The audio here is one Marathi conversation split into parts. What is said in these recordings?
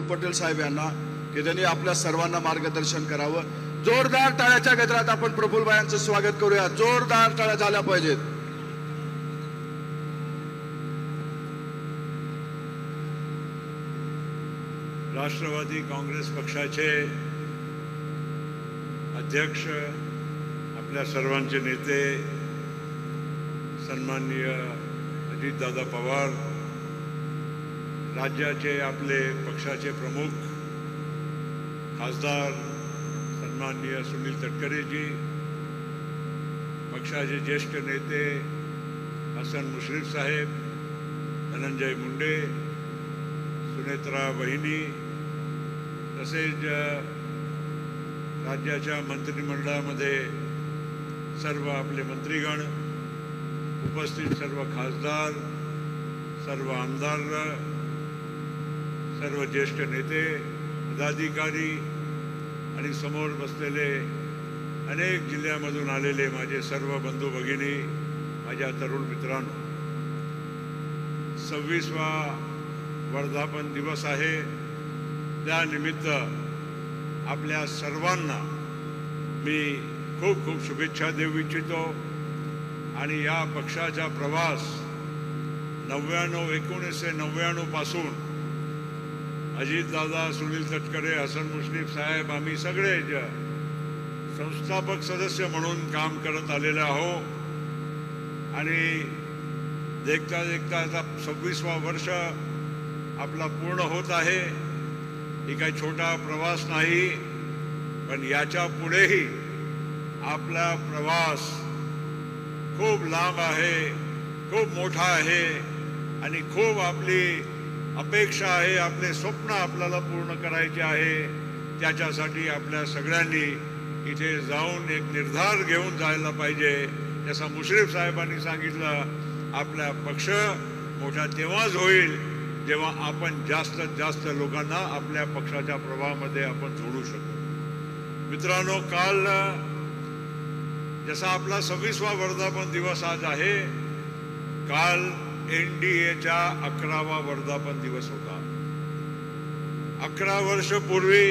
पटेल साहेब यांना की त्यांनी आपल्या सर्वांना मार्गदर्शन करावं। जोरदार टाळ्याच्या गजरात आपण प्रफुल्लभाईंचं स्वागत करूया। जोरदार टाळ्या झाल्या पाहिजेत। राष्ट्रवादी काँग्रेस पक्षाचे अध्यक्ष, आपल्या सर्वांचे नेते सन्माननीय अजितदादा पवार, राज्याचे आपले पक्षाचे प्रमुख खासदार सन्माननीय सुनील तटकरेजी, पक्षाचे ज्येष्ठ नेते हसन मुश्रीफ साहेब, धनंजय मुंडे, सुनेत्रा वहिनी, तसेच राज्याच्या मंत्रिमंडळामध्ये सर्व आपले मंत्रीगण, उपस्थित सर्व खासदार, सर्व आमदार, सर्व ज्येष्ठ नेते, पदाधिकारी आणि समोर बसलेले अनेक जिल्ह्यामधून आलेले माझे सर्व बंधू भगिनी, माझ्या तरुण मित्रांनो, 26वा वर्धापन दिवस आहे। त्यानिमित्त आपल्या सर्वांना मी खूप खूप शुभेच्छा देऊ इच्छितो आणि या पक्षाचा प्रवास 1999 पासून अजितदादा, सुनील तटकरे, हसन मुश्रीफ साहेब, आम्ही सगळे संस्थापक सदस्य म्हणून काम करत आलेले आहोत आणि देखता देखता आता 26वा वर्ष आपला पूर्ण होत आहे। ही काही छोटा प्रवास नाही, पण याच्या पुढेही आपला प्रवास खूप लांब आहे, खूप मोठा आहे आणि खूप आपली अपेक्षा आहे, आपले स्वप्न आपल्याला पूर्ण करायचे आहे। त्याच्यासाठी आपल्या सगळ्यांनी इथे जाऊन एक निर्धार घेऊन जायला पाहिजे। जसं मुश्रीफ साहेबांनी सांगितलं, आपला पक्ष मोठा तेव्हाच होईल जेव्हा आपण जास्तीत जास्त लोकांना आपल्या पक्षाच्या प्रवाहामध्ये आपण जोडू शकू। मित्रांनो, काल जसा आपला 26वा वर्धापन दिवस आज आहे, काल NDAचा 11वा वर्धापन दिवस होता। 11 वर्ष पूर्वी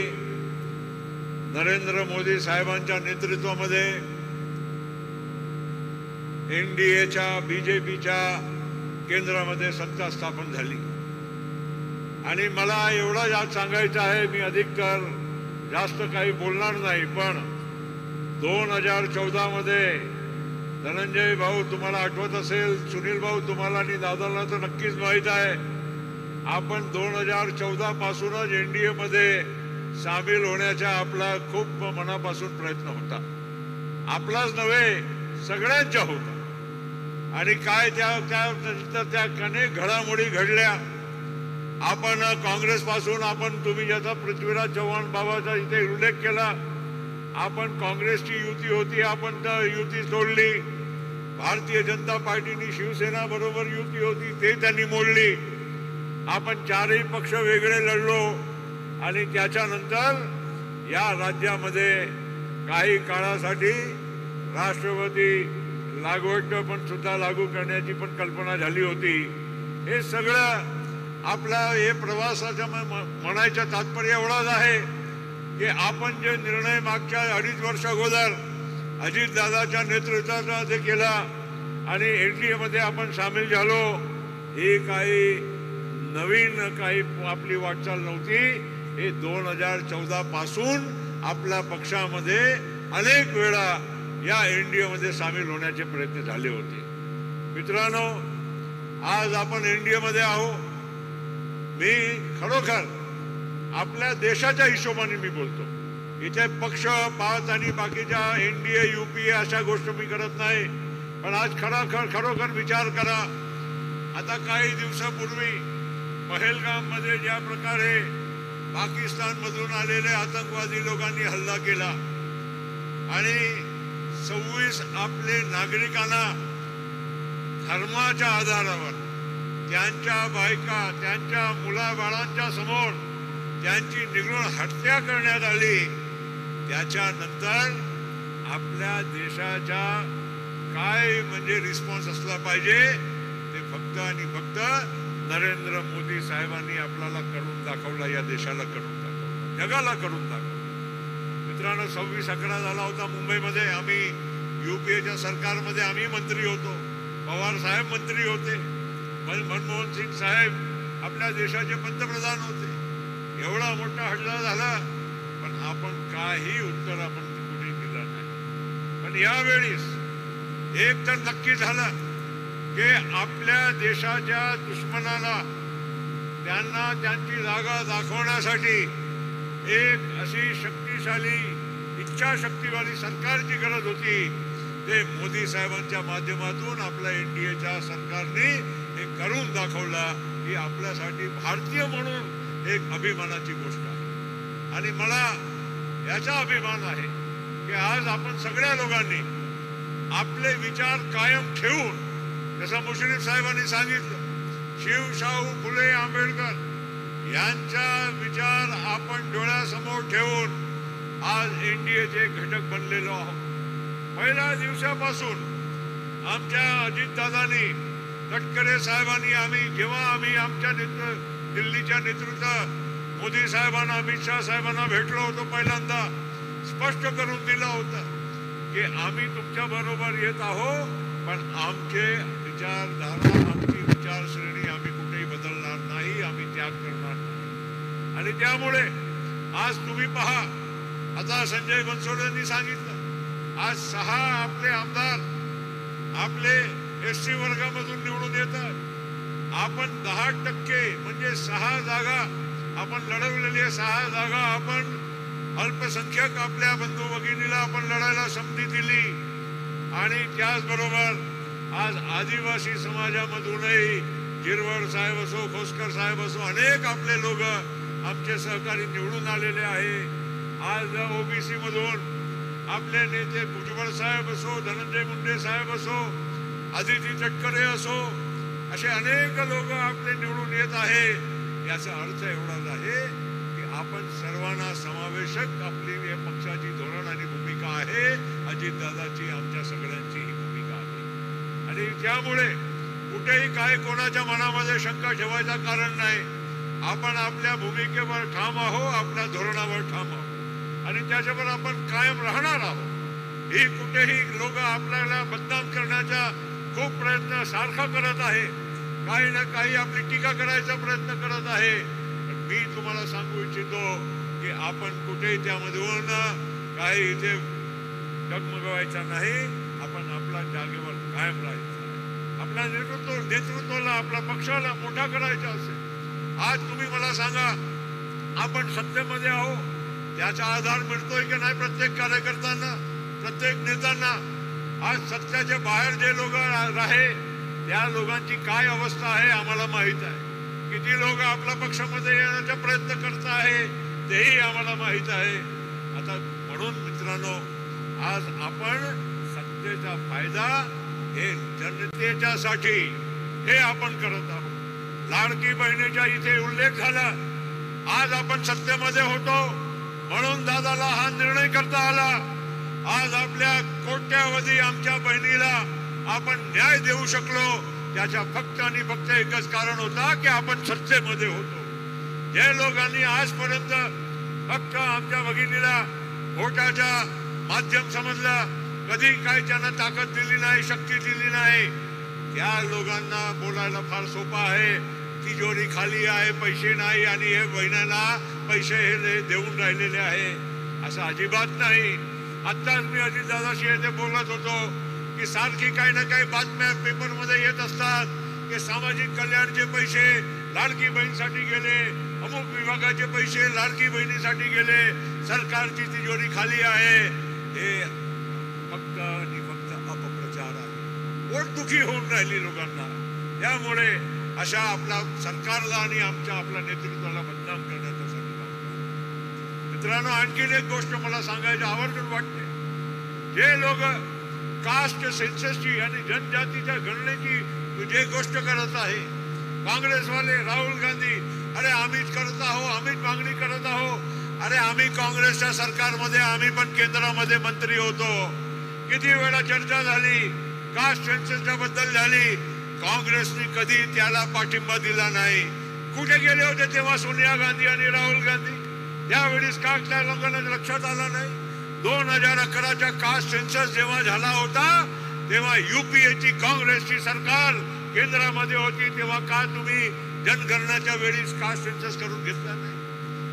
नरेंद्र मोदी साहेबांच्या नेतृत्वामध्ये NDAच्या BJPच्या केंद्रामध्ये सत्ता स्थापन झाली आणि मला एवढा याद सांगायचं आहे, मी अधिकतर जास्त काही बोलणार नाही, पण 2014 मध्ये धनंजय भाऊ, तुम्हाला आठवत असेल, सुनील भाऊ तुम्हाला आणि दादाला तर नक्कीच माहीत आहे, आपण 2014 पासूनच NDA मध्ये सामील होण्याचा आपला खूप मनापासून प्रयत्न होता। आपलाच नव्हे, सगळ्यांचा होता आणि काय त्या अनेक घडामोडी घडल्या। आपण काँग्रेस पासून तुम्ही ज्याचा पृथ्वीराज चव्हाण बाबाचा इथे उल्लेख केला, आपण काँग्रेसची युती होती, आपण तर युती सोडली। भारतीय जनता पार्टीनी शिवसेना बरोबर युती होती, ते त्यांनी मोडली। आपण चारही पक्ष वेगळे लढलो आणि त्याच्यानंतर या राज्यामध्ये काही काळासाठी राष्ट्रवादी लागवड पण सुद्धा लागू करण्याची पण कल्पना झाली होती। हे सगळं आपला हे प्रवासाचा म्हणायचं तात्पर्य एवढाच आहे की आपण जे निर्णय मागच्या 2.5 वर्ष अगोदर अजितदादाच्या नेतृत्वात केला आणि NDA मध्ये आपण सामील झालो, ही काही नवीन काही आपली वाटचाल नव्हती। हे 2014 पासून आपल्या पक्षामध्ये अनेक वेळा या NDA मध्ये सामील होण्याचे प्रयत्न झाले होते। मित्रांनो, आज आपण NDA मध्ये आहोत। मी खरोखर आपल्या देशाच्या हिशोबाने मी बोलतो, इथे पक्ष पाहत आणि बाकीच्या NDA UPA अशा गोष्टी मी करत नाही, पण आज खरोखर विचार करा। आता काही दिवसापूर्वी पहलगाम मध्ये ज्या प्रकारे पाकिस्तान मधून आलेले आतंकवादी लोकांनी हल्ला केला आणि 26 आपले नागरिकांना धर्माच्या आधारावर त्यांच्या बायका, त्यांच्या मुलाबाळांच्या समोर त्यांची निर्घृण हत्या करण्यात आली। त्याच्यानंतर आपल्या देशाचा काय म्हणजे रिस्पॉन्स असला पाहिजे, ते फक्त आणि फक्त नरेंद्र मोदी साहेबांनी आपल्याला करून दाखवला, या देशाला करून दाखवला, जगाला करून दाखवला. मित्रांनो, 26/11 झाला होता मुंबईमध्ये. आम्ही UPAच्या सरकारमध्ये आम्ही मंत्री होतो, पवार साहेब मंत्री होते, मनमोहन सिंग साहेब आपल्या देशाचे पंतप्रधान होते. एवढा मोठा हल्ला झाला, पण आपण काही उत्तर आपण कुठे दिलं नाही. पण यावेळेस एक तर नक्की झालं की आपल्या देशाच्या दुश्मनाला, त्यांना त्यांची जागा दाखवण्यासाठी एक अशी शक्तिशाली इच्छाशक्तीवाली सरकारची गरज होती. ते मोदी साहेबांच्या माध्यमातून आपल्या NDAच्या सरकारने हे करून दाखवला. ही आपल्यासाठी भारतीय म्हणून एक अभिमानाची गोष्ट आहे. आणि मला याचा अभिमान आहे की आज आपण सगळ्या लोकांनी आपले विचार कायम ठेवून, जसं मुश्रीफ साहेबांनी सांगितलं, शाहू फुले आंबेडकर यांचा विचार आपण डोळ्यासमोर ठेवून आज NDAचे घटक बनलेलो आहोत. पहिल्या दिवसापासून आमच्या अजितदादांनी, तटकरे साहेबांनी, जेव्हा आम्ही आमच्या दिल्लीच्या नेतृत्व मोदी साहेबांना, अमित शाह साहेबांना भेटलो होतो, पहिल्यांदा स्पष्ट करून दिलं होतं की आम्ही तुमच्या बरोबर येत आहोत, पण आमचे विचारधारा, आमची विचारश्रेणी आम्ही कुठेही बदलणार नाही, आम्ही त्याग करणार नाही. आणि त्यामुळे आज तुम्ही पहा, आता संजय बनसोडेंनी सांगितलं, आज 6 आपले आमदार आपले SC वर्गामधून निवडून येतात. आपण 10% म्हणजे 6 जागा आपण लढवलेली आहे. 6 जागा आपण अल्पसंख्याक आपल्या बंधू भगिनीला आपण लढायला संधी दिली. आणि त्याचबरोबर आज आदिवासी समाजामधूनही गिरवड साहेब असो, खोसकर साहेब असो, अनेक आपले लोक आमचे सहकारी निवडून आलेले आहे. आज OBC मधून आपले नेते भुजबळ साहेब असो, धनंजय मुंडे साहेब असो, आदिती तटकरे असो, असे अनेक लोक आपले निवडून येत आहे. याचा अर्थ एवढाच आहे की आपण सर्वांना समावेशक आपली या पक्षाची धोरण आणि भूमिका आहे. अजितदादाची, आमच्या सगळ्यांची ही भूमिका आहे. आणि त्यामुळे कुठेही काय कोणाच्या मनामध्ये शंका ठेवायचा कारण नाही. आपण आपल्या भूमिकेवर ठाम आहोत, आपल्या धोरणावर ठाम आहोत, आणि त्याच्यावर आपण कायम राहणार आहोत. ही कुठेही लोक आपल्याला बदनाम करण्याचा खूप प्रयत्न सारखा करत आहे, काही ना काही आपली टीका करायचा प्रयत्न करत आहे. पण मी तुम्हाला सांगू इच्छितो की आपण कुठेही त्यामधून काही इथे डगमगवायचा नाही. आपण आपल्या जागेवर कायम राहायचं आहे. आपल्या नेतृत्वाला, आपल्या पक्षाला मोठा करायचा असेल. आज तुम्ही मला सांगा, आपण सत्तेमध्ये आहो, त्याचा आधार मिळतोय की नाही प्रत्येक कार्यकर्त्यांना, प्रत्येक नेत्यांना? आज सत्याच्या बाहेर जे लोक आहे त्या लोकांची काय अवस्था आहे आम्हाला माहित आहे. किती लोक आपल्या पक्षामध्ये येण्याचा प्रयत्न करत आहे तेही आम्हाला माहित आहे. आता म्हणून मित्रांनो, आज आपण सत्तेचा फायदा हे जनतेच्यासाठी हे आपण करत आहोत. लाडकी बहिणीचा इथे उल्लेख झाला. आज आपण सत्तेमध्ये होतो म्हणून दादाला हा निर्णय करता आला. आज आपल्या कोट्यावधी आमच्या बहिणीला आपण न्याय देऊ शकलो. त्याच्या फक्त आणि फक्त एकच कारण होता की आपण सत्तेमध्ये होतो. जे लोकांनी आजपर्यंत फक्त आमच्या भगिनीला वोटाचा माध्यम समजलं, कधी काही त्यांना ताकद दिली नाही, शक्ती दिली नाही, त्या लोकांना बोलायला फार सोपं आहे. तिजोरी खाली आहे, पैसे नाही, आणि हे बहिणांना पैसे हे देऊन राहिलेले आहे. असं अजिबात नाही. आत्ताच मी अजितदादाशी येथे बोलत होतो की सारखी काही ना काही बातम्या पेपरमध्ये येत असतात की सामाजिक कल्याणचे पैसे लाडकी बहीणसाठी गेले, अमुक विभागाचे पैसे लाडकी बहिणीसाठी गेले, सरकारची तिजोरी खाली आहे. हे फक्त आणि फक्त अपप्रचार आहे. पोटदुखी होऊन राहिली लोकांना. त्यामुळे अशा आपल्या सरकारला आणि आपल्या नेतृत्वाला बदनाम करण्यासाठी मित्रांनो, आणखीन एक गोष्ट मला सांगायची आवर्जून वाटते. जे लोक कास्ट सेन्ससची आणि जनजातीच्या गणनेची जे गोष्ट करत आहे, काँग्रेसवाले, राहुल गांधी, अरे आम्हीच करत आहोत, आम्हीच मागणी करत आहोत. अरे आम्ही काँग्रेसच्या सरकारमध्ये, आम्ही पण केंद्रामध्ये मंत्री होतो. किती वेळा चर्चा झाली, कास्ट सेन्ससच्या बद्दल झाली. काँग्रेसने कधी त्याला पाठिंबा दिला नाही. कुठे गेले होते तेव्हा सोनिया गांधी आणि राहुल गांधी? त्यावेळेस का त्या लोकांना लक्षात आलं नाही? 2011च्या कास्ट सेन्सस जेव्हा झाला होता तेव्हा युपीएची काँग्रेसची सरकार केंद्रामध्ये होती, तेव्हा का तुम्ही जनगणनाच्या वेळीस कास्ट सेन्सस करून घेतला नाही?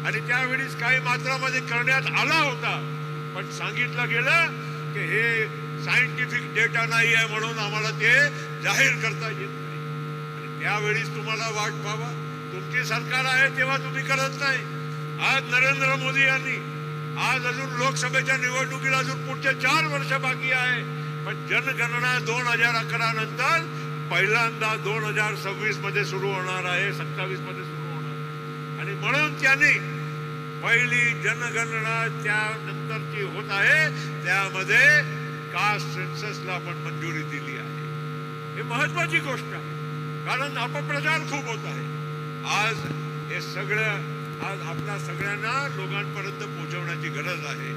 आणि त्यावेळीस काही मात्रामध्ये करण्यात आला होता, पण सांगितलं गेलं की हे सायंटिफिक डेटा नाही आहे म्हणून आम्हाला ते जाहीर करता येत नाही. आणि त्यावेळीस तुम्हाला वाट पाहावा, तुमची सरकार आहे तेव्हा तुम्ही करत नाही. आज नरेंद्र मोदी यांनी, आज अजून लोकसभेच्या निवडणुकीला अजून पुढचे 4 वर्ष बाकी आहे, पण जनगणना 2011 नंतर पहिल्यांदा 2026 मध्ये सुरू होणार आहे, 27 मध्ये सुरू होणार आहे. आणि म्हणून त्यांनी पहिली जनगणना त्यानंतरची होत आहे त्यामध्ये कास्ट सेन्ससला पण मंजुरी दिली आहे. ही महत्वाची गोष्ट आहे, कारण अपप्रचार खूप होत आहे. आज हे सगळं आज आपल्या सगळ्यांना लोकांपर्यंत पोहोचवण्याची गरज आहे,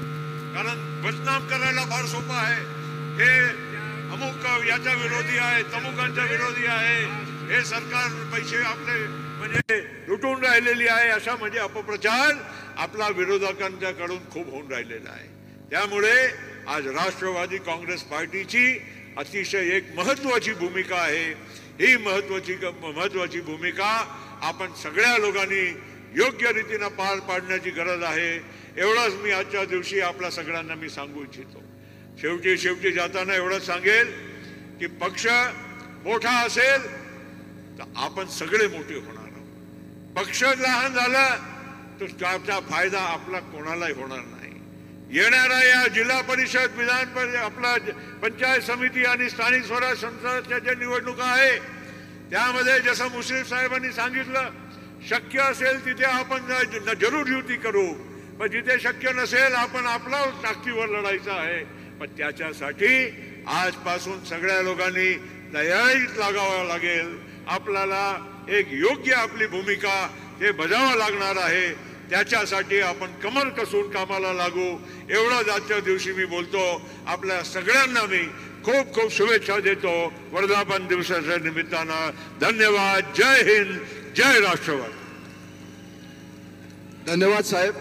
कारण बदनाम करायला फार सोपं आहे. हे अमुक याच्या विरोधी आहे, तमुकांच्या विरोधी आहे, हे सरकार पैसे आपले म्हणजे लुटून राहिलेली आहे, अशा म्हणजे अपप्रचार आपला विरोधकांच्याकडून खूप होऊन राहिलेला आहे. त्यामुळे आज राष्ट्रवादी काँग्रेस पार्टीची अतिशय एक महत्वाची भूमिका आहे. ही महत्वाची भूमिका आपण सगळ्या लोकांनी योग्य रीतीने पार पाडण्याची गरज आहे. एवढंच मी आजच्या दिवशी आपल्या सगळ्यांना मी सांगू इच्छितो. शेवटी जाताना एवढंच सांगेल की पक्ष मोठा असेल तर आपण सगळे मोठे होणार आहोत. पक्ष लहान झाला तर त्याचा फायदा आपला कोणालाही होणार नाही. येणाऱ्या या जिल्हा परिषद, विधान परिषद, आपला पंचायत समिती आणि स्थानिक स्वराज्य संस्थांच्या ज्या निवडणुका आहे त्यामध्ये जसं मुश्रीफ साहेबांनी सांगितलं, शक्य असेल तिथे आपण जरूर युती करू, पण जिथे शक्य नसेल आपण आपला ताकदीवर लढायचं आहे. पण त्याच्यासाठी आजपासून सगळ्या लोकांनी तयारीत लागावं लागेल. आपल्याला एक योग्य आपली भूमिका हे बजावावं लागणार आहे. त्याच्यासाठी आपण कमर कसून कामाला लागू, एवढंच आजच्या दिवशी मी बोलतो. आपल्या सगळ्यांना मी खूप खूप शुभेच्छा देतो वर्धापन दिवसाच्या निमित्तानं. धन्यवाद. जय हिंद, जय राष्ट्रवादी. धन्यवाद साहेब.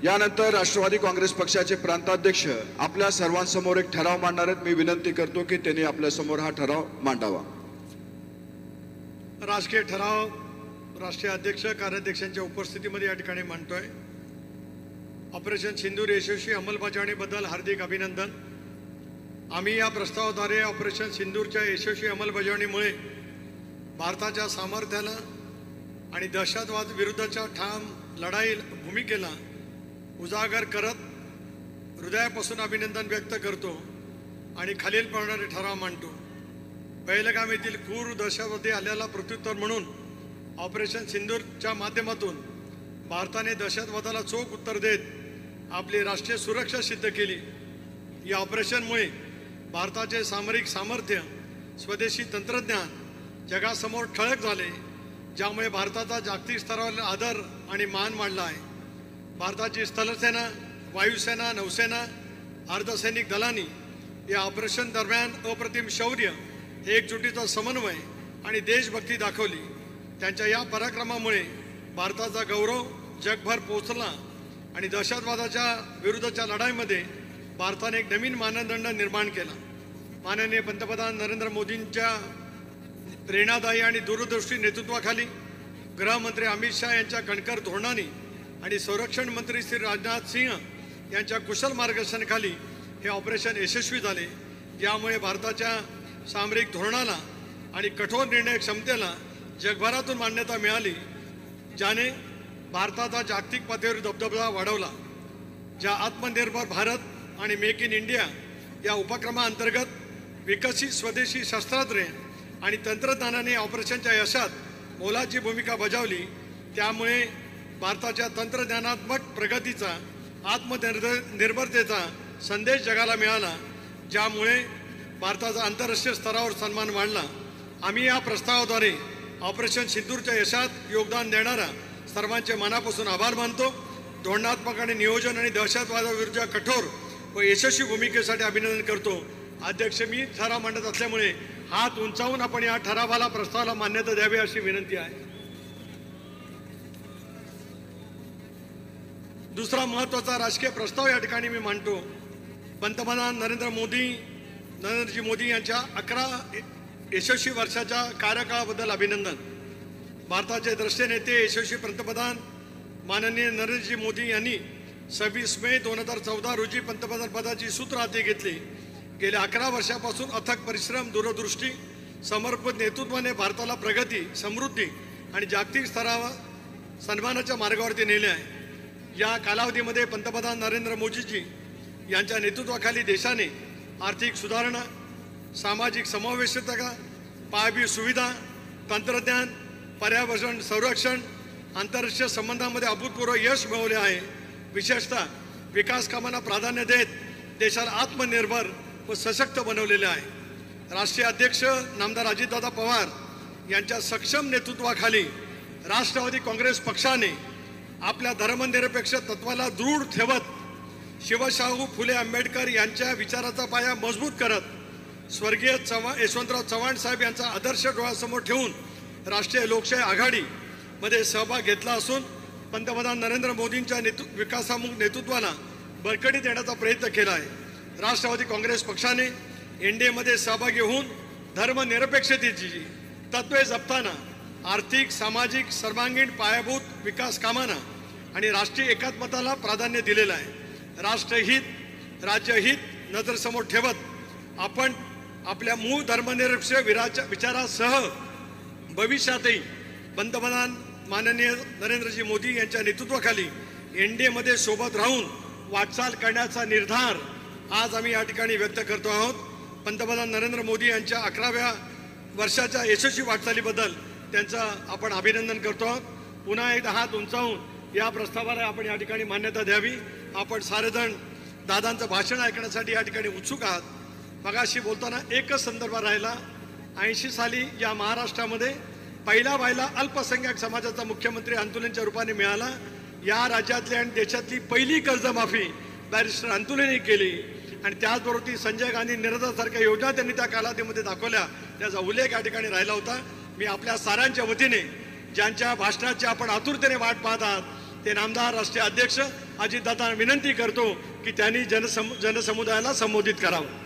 यानंतर राष्ट्रवादी काँग्रेस पक्षाचे प्रांताध्यक्ष आपल्या सर्वांसमोर एक ठराव मांडणार आहेत. मी विनंती करतो की त्यांनी आपल्या समोर हा ठराव मांडावा. राजकीय ठराव राष्ट्रीय अध्यक्ष कार्याध्यक्षांच्या उपस्थितीमध्ये या ठिकाणी मांडतोय. ऑपरेशन सिंदूर यशस्वी अंमलबजावणीबद्दल हार्दिक अभिनंदन. आम्ही या प्रस्तावाद्वारे ऑपरेशन सिंदूरच्या यशस्वी अंमलबजावणीमुळे भारताच्या सामर्थ्याला आणि दहशतवाद विरुद्धच्या ठाम लढाई भूमिकेला उजागर करत हृदयापासून अभिनंदन व्यक्त करतो आणि खालीलप्रमाणे ठराव मांडतो. पहिलगाम येथील क्रूर दहशतवादी हल्ल्याला प्रत्युत्तर म्हणून ऑपरेशन सिंदूरच्या माध्यमातून भारताने दहशतवादाला चोख उत्तर देत आपली राष्ट्रीय सुरक्षा सिद्ध केली. या ऑपरेशनमुळे भारताचे सामरिक सामर्थ्य, स्वदेशी तंत्रज्ञान जगासमोर ठळक झाले, ज्यामुळे भारताचा जागतिक स्तरावर आदर आणि मान वाढला आहे. भारताची स्थलसेना, वायुसेना, नौसेना, अर्धसैनिक दलांनी या ऑपरेशन दरम्यान अप्रतिम शौर्य, एकजुटीचा समन्वय आणि देशभक्ती दाखवली. त्यांच्या या पराक्रमामुळे भारताचा गौरव जगभर पोहोचला आणि दहशतवादाच्या विरुद्धच्या लढाईमध्ये भारताने एक नवीन मानदंड निर्माण केला. माननीय पंतप्रधान नरेंद्र मोदींच्या प्रेरणादायी आणि दूरदृष्टी नेतृत्वाखाली, गृहमंत्री अमित शहा यांच्या कणखर धोरणाने आणि संरक्षण मंत्री श्री राजनाथ सिंह यांच्या कुशल मार्गदर्शनाखाली हे ऑपरेशन यशस्वी झाले. यामुळे भारताच्या सामरिक धोरणाला आणि कठोर निर्णय क्षमतेला जगभरातून मान्यता मिळाली, ज्याने भारताचा जागतिक पातळीवर दबदबा वाढवला. ज्या आत्मनिर्भर भारत आणि मेक इन इंडिया या उपक्रमाअंतर्गत विकसित स्वदेशी शस्त्रास्त्रे आणि तंत्रज्ञानाने ऑपरेशनच्या यशात मोलाची भूमिका बजावली. त्यामुळे भारताच्या तंत्रज्ञानात्मक प्रगतीचा, आत्मनिर्भरतेचा संदेश जगाला मिळाला, ज्यामुळे भारताचा आंतरराष्ट्रीय स्तरावर सन्मान वाढला. आम्ही या प्रस्तावाद्वारे ऑपरेशन सिंदूरच्या यशात योगदान देणारा सर्वांचे मनापासून आभार मानतो. धोरणात्मक आणि नियोजन आणि दहशतवादाविरुद्ध कठोर व यशस्वी भूमिकेसाठी अभिनंदन करतो. अध्यक्ष, मी ठराव मांडत असल्यामुळे हात उंचावून आपण या ठरावाला प्रस्तावाला मान्यता द्यावी अशी विनंती आहे. दुसरा महत्वाचा राजकीय प्रस्ताव या ठिकाणी मी मांडतो. पंतप्रधान नरेंद्रजी मोदी यांच्या 11 यशस्वी वर्षाच्या कार्यकाळाबद्दल अभिनंदन. भारताचे द्रष्टे नेते यशस्वी पंतप्रधान माननीय नरेंद्रजी मोदी यांनी 26 मे 2014 रोजी पंतप्रधान पदाची सूत्र हाती घेतली. गेल्या 11 वर्षापासून अथक परिश्रम, दूरदृष्टी, समर्पित नेतृत्वाने भारताला प्रगती, समृद्धी आणि जागतिक स्तरावर सन्मानाच्या मार्गावरती नेले आहे. या कालावधीमध्ये पंतप्रधान नरेंद्र मोदीजी यांच्या नेतृत्वाखाली देशाने आर्थिक सुधारणा, सामाजिक समावेशकता, पायाभूत सुविधा, तंत्रज्ञान, पर्यावरण संरक्षण, आंतरराष्ट्रीय संबंधांमध्ये अभूतपूर्व यश मिळवले आहे. विशेषतः विकास कामांना प्राधान्य देत देशाला आत्मनिर्भर व सशक्त बनवलेले आहे. राष्ट्रीय अध्यक्ष नामदार अजितदादा पवार यांच्या सक्षम नेतृत्वाखाली राष्ट्रवादी काँग्रेस पक्षाने आपल्या धर्मनिरपेक्ष तत्वाला दृढ ठेवत शिवशाहू फुले आंबेडकर यांच्या विचाराचा पाया मजबूत करत स्वर्गीय यशवंतराव चव्हाण साहेब यांचा आदर्श डोळ्यासमोर ठेवून राष्ट्रीय लोकशाही आघाडीमध्ये सहभाग घेतला असून पंतप्रधान नरेंद्र मोदींच्या विकासामुख नेतृत्वाला बळकटी देण्याचा प्रयत्न केला आहे. राष्ट्रवादी काँग्रेस पक्षाने एनडीएमध्ये सहभागी होऊन धर्मनिरपेक्षतेची तत्त्वे जपताना आर्थिक, सामाजिक, सर्वांगीण पायाभूत विकास कामांना आणि राष्ट्रीय एकात्मताला प्राधान्य दिलेलं आहे. राष्ट्रहित, राज्यहित नजरेसमोर ठेवत आपण आपल्या मूळ धर्मनिरपेक्ष विचारासह भविष्यातही पंतप्रधान माननीय नरेंद्रजी मोदी यांच्या नेतृत्वाखाली एनडीएमध्ये सोबत राहून वाटचाल करण्याचा निर्धार आज आम्ही या ठिकाणी व्यक्त करतो आहोत. पंतप्रधान नरेंद्र मोदी यांच्या 11व्या वर्षाच्या यशस्वी वाटचालीबद्दल त्यांचं आपण अभिनंदन करतो आहोत. पुन्हा एकदा हात उंचावून या प्रस्तावाला आपण या ठिकाणी मान्यता द्यावी. आपण सारेजण दादांचं भाषण ऐकण्यासाठी या ठिकाणी उत्सुक आहात. मगाशी बोलताना एकच संदर्भ राहिला. 80 साली या महाराष्ट्रामध्ये पहिला व्हायला अल्पसंख्याक समाजाचा मुख्यमंत्री अंतुलेंच्या रूपाने मिळाला. या राज्यातली आणि देशातली पहिली कर्जमाफी बॅरिस्टर अंतुलेंनी केली आणि त्याचबरोबर ती संजय गांधी निराधारसारख्या योजना त्यांनी त्या कालावधीमध्ये दाखवल्या. त्याचा उल्लेख या ठिकाणी राहिला होता. मी आपल्या साऱ्यांच्या वतीने ज्यांच्या भाषणाची आपण आतुरतेने वाट पाहत आहात ते नामदार राष्ट्रीय अध्यक्ष अजितदादांना विनंती करतो की त्यांनी जनसमुदायाला संबोधित करावं.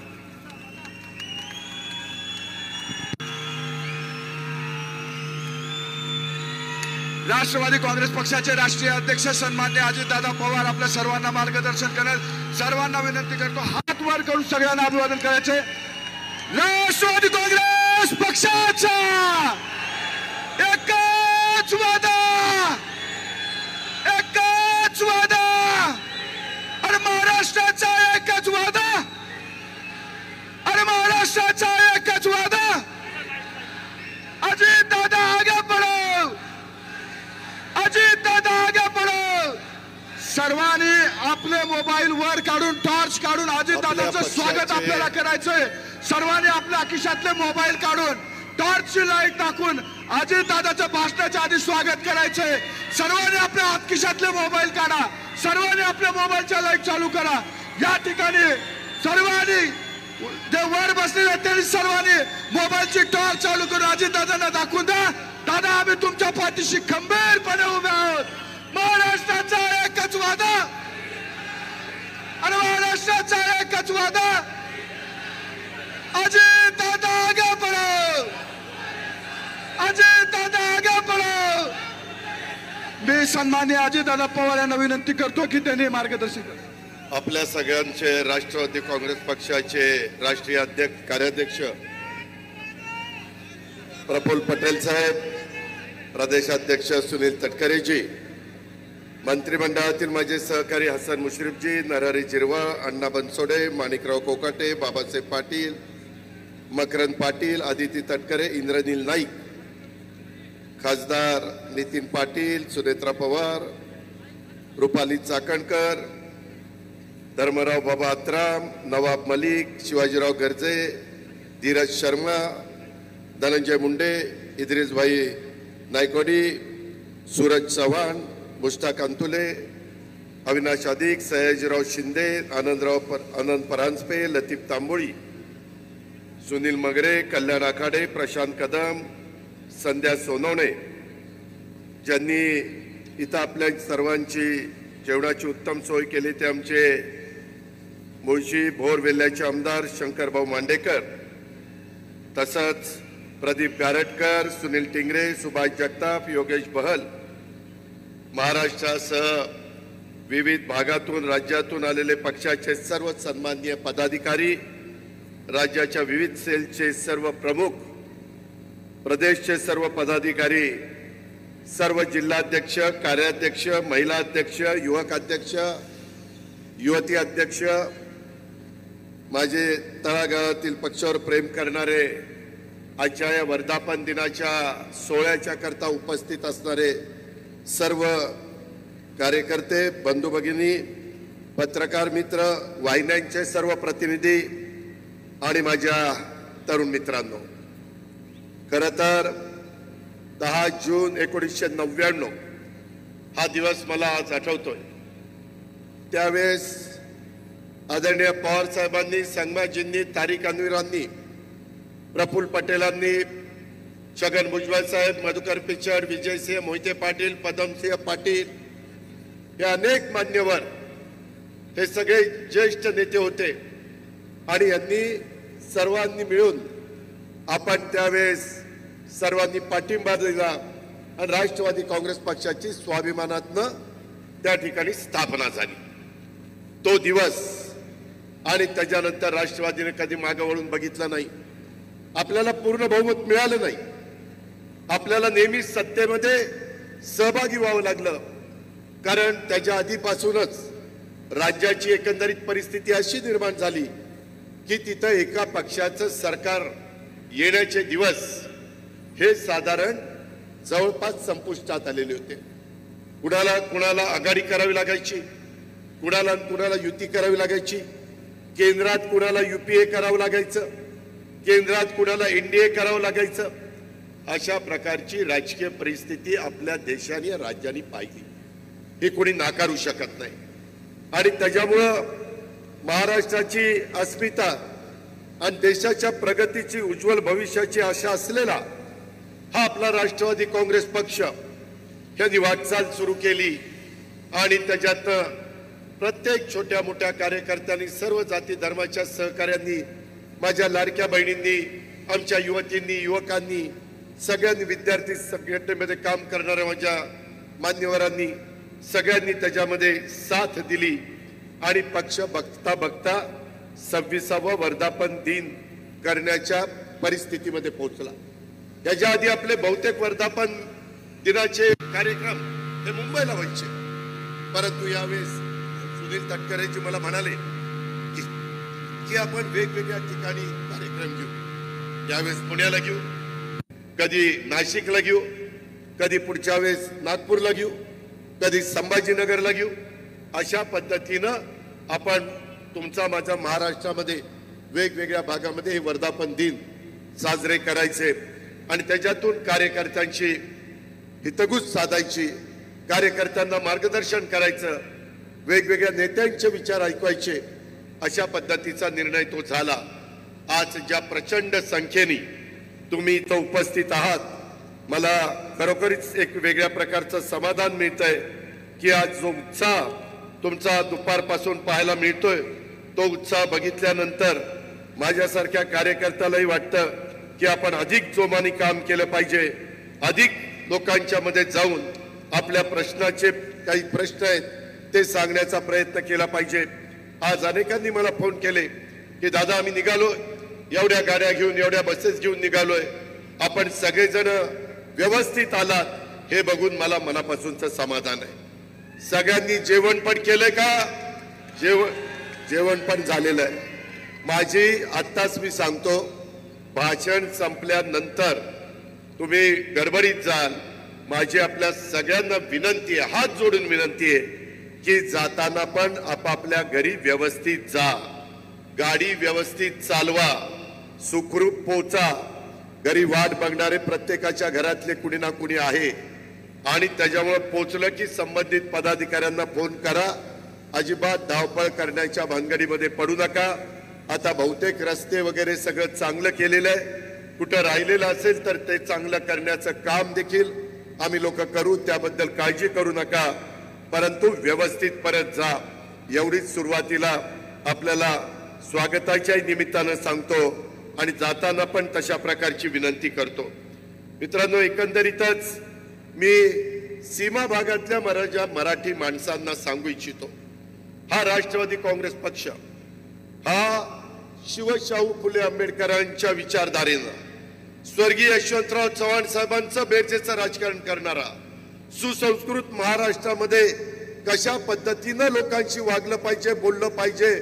राष्ट्रवादी काँग्रेस पक्षाचे राष्ट्रीय अध्यक्ष सन्मान्य अजितदादा पवार आपल्या सर्वांना मार्गदर्शन करत सर्वांना विनंती करतो हात वर करून सगळ्यांना अभिवादन करायचे. राष्ट्रवादी काँग्रेस पक्षाचा एकच वादा, एकच वादा आणि महाराष्ट्राचा एकच वादा, आणि महाराष्ट्राचा एकच वादा. अजितदादा आगे बढ़ो, अजितदादा आगे बढ़ो. सर्वांनी आपले मोबाईल वर काढून टॉर्च काढून अजितदादांचं स्वागत आपल्याला करायचंय. सर्वांनी आपल्या खिशातले मोबाईल काढून टॉर्चची लाईट टाकून अजितदादाच्या भाषणाच्या आधी स्वागत करायचंय. सर्वांनी आपल्या खिशातले मोबाईल काढा, सर्वांनी आपल्या मोबाईलच्या लाईट चालू करा. या ठिकाणी सर्वांनी जे वर बसलेले त्यांनी सर्वांनी मोबाईलची टॉर्च चालू करून अजितदादांना दाखवून द्या. दादा आम्ही तुमच्या पाठीशी खंबीरपणे उभे आहोत. महाराष्ट्राचा एकच वादा आणि महाराष्ट्राचा एकच वादा. अजितदादा आगे बढ़ो, अजितदादा आगे बढ़ो. मी सन्माननीय अजितदादा पवार यांना विनंती करतो की त्यांनी मार्गदर्शन करावे. आपल्या सगळ्यांचे राष्ट्रवादी काँग्रेस पक्षाचे राष्ट्रीय अध्यक्ष कार्याध्यक्ष प्रफुल्ल पटेल साहेब, प्रदेशाध्यक्ष सुनील तटकरेजी, मंत्रिमंडळातील माझे सहकारी हसन मुश्रीफजी, नरहरी झिरवाळ, अण्णा बनसोडे, माणिकराव कोकाटे, बाबासाहेब पाटील, मकरंद पाटील, आदिती तटकरे, इंद्रनील नाईक, खासदार नितीन पाटील, सुनेत्रा पवार, रुपाली चाकणकर, धर्मराव बाबा आत्राम, नवाब मलिक, शिवाजीराव गर्जे, धीरज शर्मा, धनंजय मुंडे, इद्रिस भाई नायकोडी, सूरज चव्हाण, मुश्ताक अंतुले, अविनाश अधिक, सयाजीराव शिंदे, आनंद परांजपे, लतीफ तांबोळी, सुनील मगरे, कल्याण आखाडे, प्रशांत कदम, संध्या सोनवणे ज्यांनी इथं आपल्या सर्वांची जेवणाची उत्तम सोय केली ते आमचे मुळशी भोर वेल्ह्याचे आमदार शंकरभाऊ मांडेकर, तसंच प्रदीप गारटकर, सुनील टिंगरे, सुभाष जगताप, योगेश बहल, महाराष्ट्रासह विविध भागातून राज्यातून आलेले पक्षाचे सर्व सन्माननीय पदाधिकारी, राज्याच्या विविध सेलचे सर्व प्रमुख, प्रदेशचे सर्व पदाधिकारी, सर्व जिल्हाध्यक्ष, कार्याध्यक्ष, महिला अध्यक्ष, युवक अध्यक्ष, युवती अध्यक्ष, माझे तळागाळातील पक्षावर प्रेम करणारे, आजच्या या वर्धापन दिनाच्या सोहळ्याच्या करता उपस्थित असणारे सर्व कार्यकर्ते, बंधू भगिनी, पत्रकार मित्र, वाहिन्यांचे सर्व प्रतिनिधी आणि माझ्या तरुण मित्रांनो, खरं तर 10 जून 1999 हा दिवस मला आज आठवतोय. त्यावेळेस आदरणीय पवार साहेबांनी, संगमाजींनी, तारिक अन्वीरांनी, प्रफुल्ल पटेलांनी, छगन भुजबळ साहेब, मधुकर पिचड, विजयसिंह मोहिते पाटील, पदमसिंह पाटील हे अनेक मान्यवर, हे सगळे ज्येष्ठ नेते होते आणि यांनी सर्वांनी मिळून आपण त्यावेळेस सर्वांनी पाठिंबा दिला आणि राष्ट्रवादी काँग्रेस पक्षाची स्वाभिमानातनं त्या ठिकाणी स्थापना झाली. तो दिवस आणि त्याच्यानंतर राष्ट्रवादीने कधी मागे वळून बघितलं नाही. आपल्याला पूर्ण बहुमत मिळालं नाही. आपल्याला नेहमी सत्तेमध्ये सहभागी व्हावं लागलं, कारण त्याच्या आधीपासूनच राज्याची एकंदरीत परिस्थिती अशी निर्माण झाली की तिथं एका पक्षाचं सरकार येण्याचे दिवस हे साधारण जवळपास संपुष्टात आलेले होते. कुणाला आघाडी करावी लागायची, कुणाला युती करावी लागायची, केंद्रात कुणाला युपीए करावं लागायचं, केंद्रात कुणाला एनडीए करावं लागायचं. अशा प्रकारची राजकीय परिस्थिती आपल्या देशाने, राज्याने पाहिली, हे कोणी नाकारू शकत नाही. आणि त्याच्यामुळं महाराष्ट्राची अस्मिता आणि देशाच्या प्रगतीची, उज्ज्वल भविष्याची आशा असलेला हा आपला राष्ट्रवादी काँग्रेस पक्ष यांनी वाटचाल सुरू केली आणि त्याच्यात प्रत्येक छोट्या मोठ्या कार्यकर्त्यांनी, सर्व जाती धर्माच्या सहकाऱ्यांनी, माझ्या लाडक्या बहिणींनी, आमच्या युवतींनी, युवकांनी, सगळ्यांनी, विद्यार्थी संघटनेमध्ये काम करणाऱ्या माझ्या मान्यवरांनी, सगळ्यांनी त्याच्यामध्ये साथ दिली आणि पक्ष बघता बघता 26वा वर्धापन दिन करण्याच्या परिस्थितीमध्ये पोहोचला. याच्या आधी आपले बहुतेक वर्धापन दिनाचे कार्यक्रम हे मुंबईला व्हायचे, परंतु यावेळेस सुनील तटकरेजी मला म्हणाले की आपण वेगवेगळ्या ठिकाणी कार्यक्रम घेऊ. यावेळेस पुण्याला घेऊ, कधी नाशिकला घेऊ, कधी पुढच्या वेळेस नागपूरला घेऊ, कधी संभाजीनगरला घेऊ. अशा पद्धतीनं आपण तुमचा माझा महाराष्ट्रामध्ये वेगवेगळ्या भागामध्ये हे वर्धापन दिन साजरे करायचे आणि त्याच्यातून कार्यकर्त्यांची हितगुज साधायची, कार्यकर्त्यांना मार्गदर्शन करायचं, वेगवेगळ्या नेत्यांचे विचार ऐकवायचे. अशा पद्धतीचा निर्णय तो झाला. आज ज्या प्रचंड संख्येने तुम्ही इथं उपस्थित आहात, मला खरोखरीच एक वेगळ्या प्रकारचं समाधान मिळतंय की आज जो उत्साह तुमचा दुपारपासून पाहायला मिळतोय, तो उत्साह बघितल्यानंतर माझ्यासारख्या कार्यकर्त्यालाही वाटतं की आपण अधिक जोमाने काम केलं पाहिजे, अधिक लोकांच्या मध्ये जाऊन आपल्या प्रश्नाचे काही प्रश्न आहेत ते सांगण्याचा प्रयत्न केला पाहिजे. आज अनेकांनी मला फोन केले की दादा आम्ही निघालोय, एवढ्या गाड्या घेऊन, एवढ्या बसेस घेऊन निघालोय, आपण सगळेजण व्यवस्थित आलात, हे बघून मला मनापासूनचं समाधान आहे. सगळ्यांनी जेवण पण केलंय का? जेवण पण झालेलं आहे. माझी आत्ताच मी सांगतो, भाषण संपल्यानंतर तुम्ही गडबडीत जाल. माझी आपल्या सगळ्यांना विनंती आहे, हात जोडून विनंती आहे की जाताना पण आपापल्या घरी व्यवस्थित जा, गाडी व्यवस्थित चालवा, सुखरूप पोचा. घरी वाट बघणारे प्रत्येकाच्या घरातले कुणी ना कुणी आहे आणि त्याच्यामुळे पोचलं की संबंधित पदाधिकाऱ्यांना फोन करा. अजिबात धावपळ करण्याच्या भानगडीमध्ये पडू नका. आता बहुतेक रस्ते वगैरे सगळं चांगलं केलेलं आहे. कुठं राहिलेलं असेल तर ते चांगलं करण्याचं काम देखील आम्ही लोक करू, त्याबद्दल काळजी करू नका. परंतु व्यवस्थित परत जा, एवढीच सुरुवातीला आपल्याला स्वागताच्या निमित्तानं सांगतो आणि जाताना पण तशा प्रकारची विनंती करतो. मित्रांनो, एकंदरीतच मी सीमा भागातल्या मराठी माणसांना सांगू इच्छितो, हा राष्ट्रवादी काँग्रेस पक्ष हा शिवशाहू फुले आंबेडकरांच्या विचारधारेनं स्वर्गीय यशवंतराव चव्हाण साहेबांचं बेरजेचं राजकारण करणारा, सुसंस्कृत महाराष्ट्रामध्ये कशा पद्धतीनं लोकांशी वागलं पाहिजे, बोललं पाहिजे,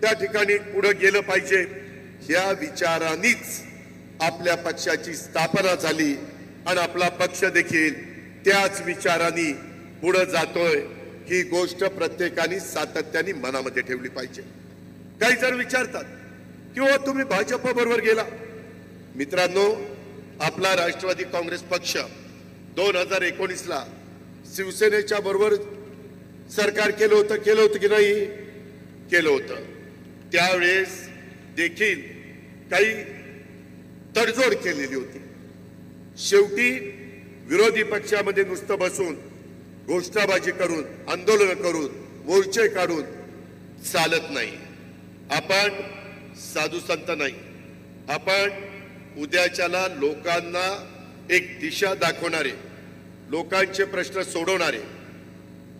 त्या ठिकाणी पुढे गेलं पाहिजे, या विचारांनीच आपल्या पक्षाची स्थापना झाली आणि आपला पक्ष देखील त्याच विचारांनी पुढे जातोय. ही गोष्ट प्रत्येकाने सातत्याने मनामध्ये ठेवली पाहिजे. काही जण विचारतात की हो तुम्ही भाजप बरोबर गेला. मित्रांनो, आपला राष्ट्रवादी काँग्रेस पक्ष 2019ला शिवसेनेच्या बरोबर सरकार केलं होतं की नाही? केलं होतं. त्यावेळेस देखील काही तडजोड केलेली होती. शेवटी विरोधी पक्षामध्ये नुसतं बसून घोषणाबाजी करून, आंदोलन करून, मोर्चे काढून चालत नाही. आपण साधू संत नाही. आपण उद्याच्याला लोकांना एक दिशा दाखवणारे, लोकांचे प्रश्न सोडवणारे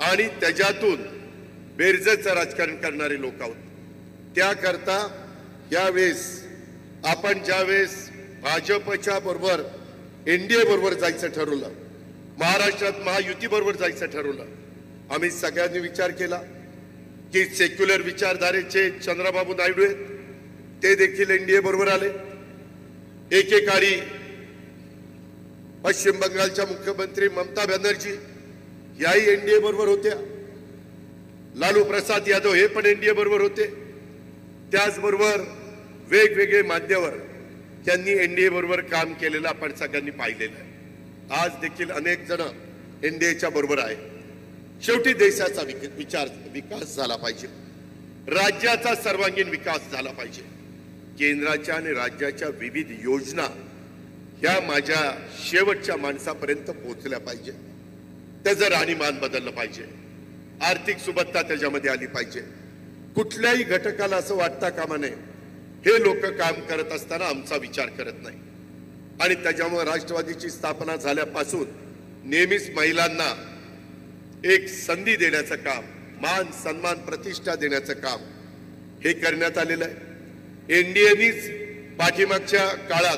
आणि त्याच्यातून बेरजेचं राजकारण करणारे लोक आहोत. त्याकरता यावेळेस आपण ज्यावेळेस भाजपच्या बरोबर एनडीए बरोबर जायचं ठरवलं, महाराष्ट्रात महायुती बरोबर जायचं ठरवलं, आम्ही सगळ्यांनी विचार केला की सेक्युलर विचारधारेचे चंद्रबाबू नायडू आहेत, ते देखील एनडीए बरोबर आले. एकेकाळी पश्चिम बंगालच्या मुख्यमंत्री ममता बॅनर्जी याही एनडीए बरोबर होत्या. लालू प्रसाद यादव हे पण एनडीए बरोबर होते. त्याचबरोबर वेगवेगळे मान्यवर त्यांनी एनडीए बरोबर काम केलेलं आपण सगळ्यांनी पाहिलेलं आहे. आज देखील अनेक जण एनडीएच्या बरोबर आहे. शेवटी देशाचा विकास झाला पाहिजे, राज्याचा सर्वांगीण विकास झाला पाहिजे. केंद्राच्या आणि राज्याच्या विविध योजना ह्या माझ्या शेवटच्या माणसापर्यंत पोहोचल्या पाहिजे. त्याचं राहणीमान बदललं पाहिजे, आर्थिक सुबत्ता त्याच्यामध्ये आली पाहिजे. कुठल्याही घटकाला असं वाटता कामा नये हे लोक काम करत असताना आमचा विचार करत नाही. आणि त्याच्यामुळे राष्ट्रवादीची स्थापना झाल्यापासून नेहमीच महिलांना एक संधी देण्याचं काम, मान सन्मान प्रतिष्ठा देण्याचं काम हे करण्यात आलेलं आहे. एनडीएनीच पाठीमागच्या काळात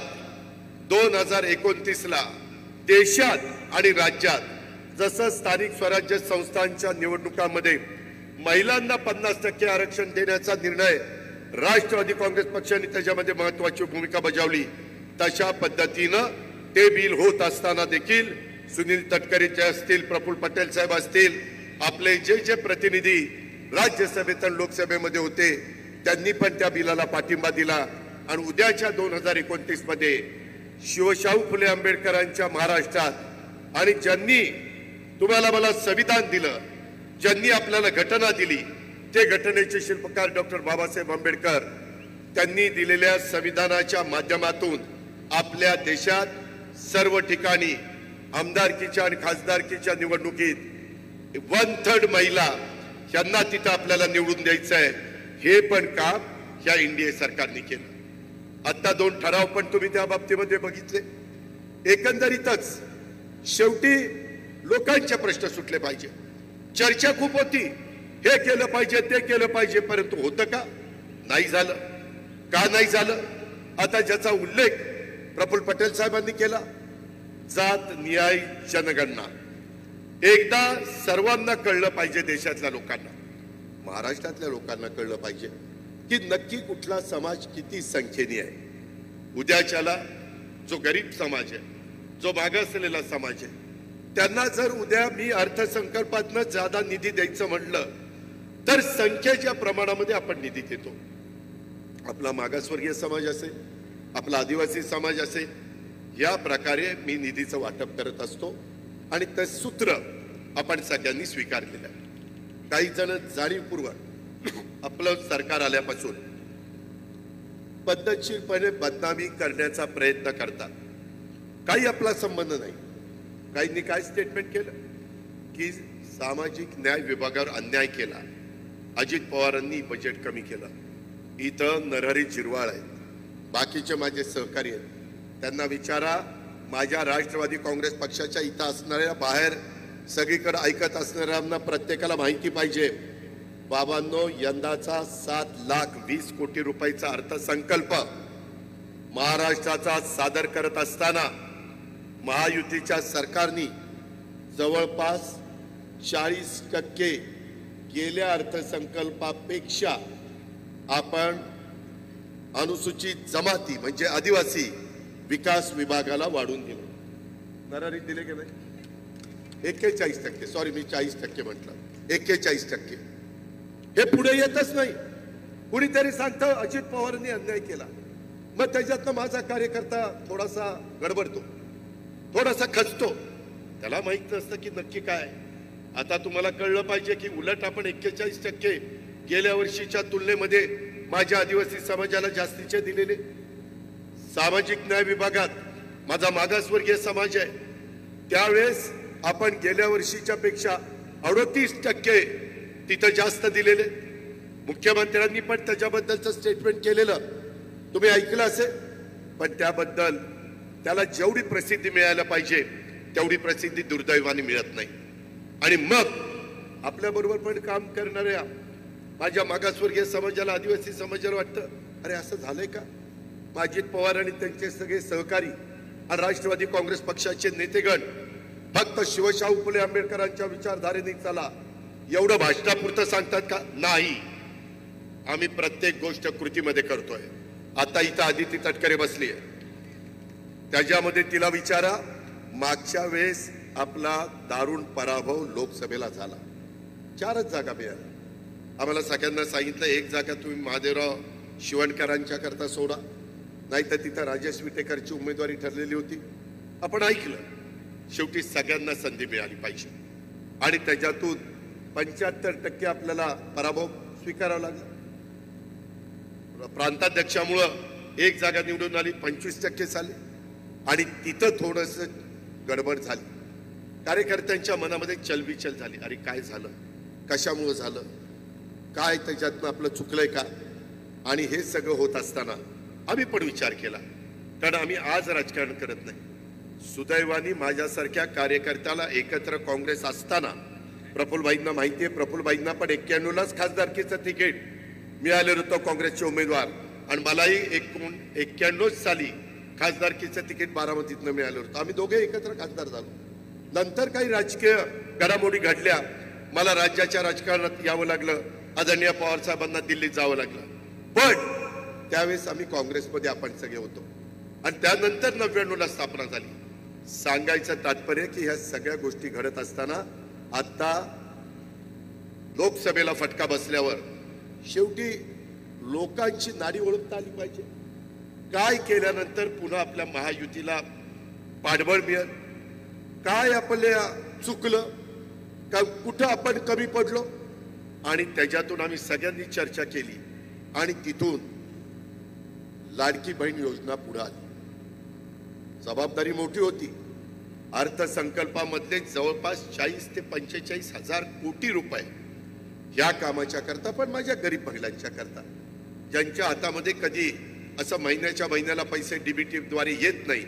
2029ला देशात आणि राज्यात जसं स्थानिक स्वराज्य संस्थांच्या निवडणुकांमध्ये महिलांना 50% आरक्षण देण्याचा निर्णय राष्ट्रवादी काँग्रेस पक्षाने त्याच्यामध्ये महत्वाची भूमिका बजावली, तशा पद्धतीनं ते बिल होत असताना देखील सुनील तटकरे जे असतील, प्रफुल्ल पटेल साहेब असतील, आपले जे जे प्रतिनिधी राज्यसभेत आणि लोकसभेमध्ये होते त्यांनी पण त्या बिलाला पाठिंबा दिला. आणि उद्याच्या 2029 मध्ये शिवशाहू फुले आंबेडकरांच्या महाराष्ट्रात आणि ज्यांनी तुम्हाला मला संविधान दिलं, ज्यांनी आपल्याला घटना दिली, ते घटनेचे शिल्पकार डॉक्टर बाबासाहेब आंबेडकर, त्यांनी दिलेल्या संविधानाच्या माध्यमातून आपल्या देशात सर्व ठिकाणी आमदारकीच्या आणि खासदारकीच्या निवडणुकीत 1/3 महिला यांना तिथं आपल्याला निवडून द्यायचं आहे. हे पण काम या एनडीए सरकारने केलं. आता 2 ठराव पण तुम्ही त्या बाबतीमध्ये बघितले. एकंदरीतच शेवटी लोकांचे प्रश्न सुटले पाहिजे. चर्चा खूप होती, हे केलं पाहिजे, ते केलं पाहिजे, परंतु होतं का? नाही झालं. का नाही झालं? आता ज्याचा उल्लेख प्रफुल्ल पटेल साहेबांनी केला, जात न्याय जनगणना, एकदा सर्वांना कळलं पाहिजे, देशातल्या लोकांना, महाराष्ट्रातल्या लोकांना कळलं पाहिजे की नक्की कुठला समाज किती संख्येने आहे. उद्याच्याला जो गरीब समाज आहे, जो मागासलेला समाज आहे, त्यांना जर उद्या मी अर्थसंकल्पातनं ज्यादा निधी द्यायचं म्हटलं तर संख्येच्या प्रमाणामध्ये आपण निधी देतो. आपला मागासवर्गीय समाज असेल, आपला आदिवासी समाज असेल, या प्रकारे मी निधीचं वाटप करत असतो आणि ते सूत्र आपण सगळ्यांनी स्वीकारलेलं आहे. काही जण जाणीवपूर्वक आपलं सरकार आल्यापासून पद्धतशीरपणे बदनामी करण्याचा प्रयत्न करतात. काही आपला संबंध नाही. काहींनी काय स्टेटमेंट केलं की सामाजिक न्याय विभागावर अन्याय केला, अजित पवारांनी बजेट कमी केलं. इथं नरहरी झिरवाळ आहेत, बाकीचे माझे सहकारी आहेत, त्यांना विचारा. माझ्या राष्ट्रवादी काँग्रेस पक्षाच्या इथं असणाऱ्या, बाहेर सगळीकडे ऐकत असणाऱ्यांना प्रत्येकाला माहिती पाहिजे. बाबांनो, यंदाचा 7,20,00,000 कोटी रुपयाचा अर्थसंकल्प महाराष्ट्राचा सादर करत असताना महायुतीच्या सरकारने जवळपास 40% गेल्या अर्थसंकल्पापेक्षा आपण अनुसूचित जमाती म्हणजे आदिवासी विकास विभागाला वाढून दिले. नरहरी दिले की नाही? 41%. सॉरी, मी 40% म्हटलं. 41%. हे पुढे येतच नाही. कुणीतरी सांगतं अजित पवारांनी अन्याय केला, मग त्याच्यातनं माझा कार्यकर्ता थोडासा गडबडतो, थोडासा खचतो. त्याला माहित नसतं की नक्की काय. आता तुम्हाला कळलं पाहिजे की उलट आपण 41% गेल्या वर्षीच्या तुलनेमध्ये माझ्या आदिवासी समाजाला जास्तीचे दिलेले. सामाजिक न्याय विभागात माझा मागासवर्गीय समाज आहे, त्यावेळेस आपण गेल्या वर्षीच्या पेक्षा 38% तिथं जास्त दिलेले. मुख्यमंत्र्यांनी पण त्याच्याबद्दलचं स्टेटमेंट केलेलं तुम्ही ऐकलं असेल. पण त्याबद्दल त्याला जेवढी प्रसिद्धी मिळायला पाहिजे तेवढी प्रसिद्धी दुर्दैवाने मिळत नाही. आणि मग आपल्या बरोबर पण काम करणाऱ्या माझ्या मागासवर्गीय समाजाला, आदिवासी समाजाला वाटतं अरे असं झालंय का. अजित पवार आणि त्यांचे सगळे सहकारी आणि राष्ट्रवादी काँग्रेस पक्षाचे नेतेगण फक्त शिवशाहू फुले आंबेडकरांच्या विचारधारेने चला एवढं भाषणापुरतं सांगतात का? नाही. आम्ही प्रत्येक गोष्ट कृतीमध्ये करतोय. आता इथं आदिती तटकरे बसली आहे, त्याच्यामध्ये तिला विचारा, मागच्या वेळेस आपला दारुण पराभव लोकसभेला झाला, 4च जागा मिळाल्या. आम्हाला सगळ्यांना सांगितलं एक जागा तुम्ही महादेवराव शिवणकरांच्या करता सोडा, नाहीतर तिथं राजेश विटेकरची उमेदवारी ठरलेली होती. आपण ऐकलं. शेवटी सगळ्यांना संधी मिळाली पाहिजे आणि त्याच्यातून 75% आपल्याला पराभव स्वीकारावा लागला. प्रांताध्यक्षामुळं एक जागा निवडून आली, 25% झाले आणि तिथं थोडस गडबड झाली. कार्यकर्त्यांच्या मनामध्ये चलबिचल झाली. अरे काय झालं, कशामुळे झालं, काय त्याच्यातनं आपलं चुकलंय का. आणि हे सगळं होत असताना आम्ही पण विचार केला, कारण आम्ही आज राजकारण करत नाही. सुदैवाने माझ्यासारख्या कार्यकर्त्याला एकत्र काँग्रेस असताना प्रफुल्लभाईंना माहिती आहे, प्रफुल्लभाईंना पण 91लाच खासदारकीचं तिकीट मिळालेलं होतं काँग्रेसचे उमेदवार, आणि मलाही 91 साली खासदारकीचं तिकीट बारामतीतनं मिळालं होतं. आम्ही दोघे एकत्र खासदार झालो. नंतर काही राजकीय घडामोडी घडल्या, मला राज्याच्या राजकारणात यावं लागलं, आदरणीय पवार साहेबांना दिल्लीत जावं लागलं. पण त्यावेळेस आम्ही काँग्रेसमध्ये आपण सगळे होतो आणि त्यानंतर 99ला स्थापना झाली. सांगायचं तात्पर्य की ह्या सगळ्या गोष्टी घडत असताना आता लोकसभेला फटका बसल्यावर शेवटी लोकांची नाडी ओळखता आली पाहिजे. काय केल्यानंतर पुन्हा आपल्या महायुतीला पाठबळ मिळेल, काय आपल्या चुकलं का, कुठं आपण कमी पडलो, आणि त्याच्यातून आम्ही सगळ्यांनी चर्चा केली आणि तिथून लाडकी बहीण योजना पुढे आली. जबाबदारी मोठी होती. अर्थसंकल्पामधले जवळपास 40 ते 45 हजार कोटी रुपये या कामाच्या करता, पण माझ्या गरीब महिलांच्या करता, ज्यांच्या हातामध्ये कधी असं महिन्याला पैसे डीबीटी द्वारे येत नाही,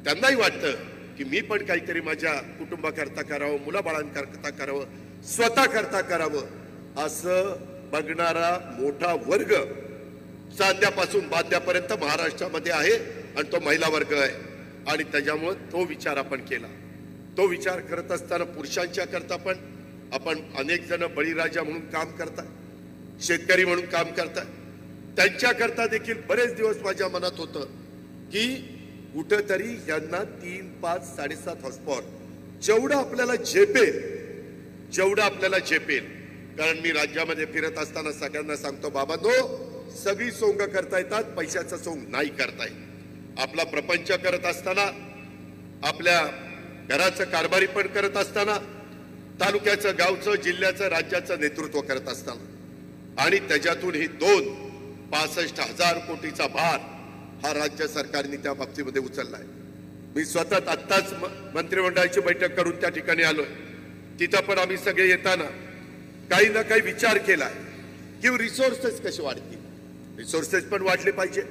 त्यांनाही वाटतं की मी पण काहीतरी माझ्या कुटुंबाकरता करावं, मुलाबाळांकरता करावं, स्वतः करता करावं, असं बघणारा मोठा वर्ग चांद्यापासून बाद्यापर्यंत महाराष्ट्रामध्ये आहे आणि तो महिला वर्ग आहे. आणि त्याच्यामुळे तो विचार आपण केला. तो विचार करत असताना पुरुषांच्या करता पण आपण अनेक जण बळीराजा म्हणून काम करतात, शेतकरी म्हणून काम करतात, त्यांच्या करता देखील बरेच दिवस माझ्या मनात होतं की कुठंतरी यांना 3, 5, 7.5 हॉर्सपॉवर जेवढं आपल्याला झेपेल. कारण मी राज्यामध्ये फिरत असताना सगळ्यांना सांगतो, बाबांनो, सगळी सोंग करता येतात, पैशाचं सोंग नाही करता येत. आपला प्रपंच करत असताना, आपल्या घराचं कारभारी पण करत असताना, तालुक्याचं, गावचं, जिल्ह्याचं, राज्याचं नेतृत्व करत असताना, आणि त्याच्यातून ही 2 65,000 कोटीचा भार हा राज्य सरकारने त्या बाबतीमध्ये उचललाय. मी स्वतः आत्ताच मंत्रिमंडळाची बैठक करून त्या ठिकाणी आलोय. तिथं पण आम्ही सगळे येताना काही ना काही विचार केलाय की रिसोर्सेस कसे वाढतील. रिसोर्सेस पण वाढले पाहिजे.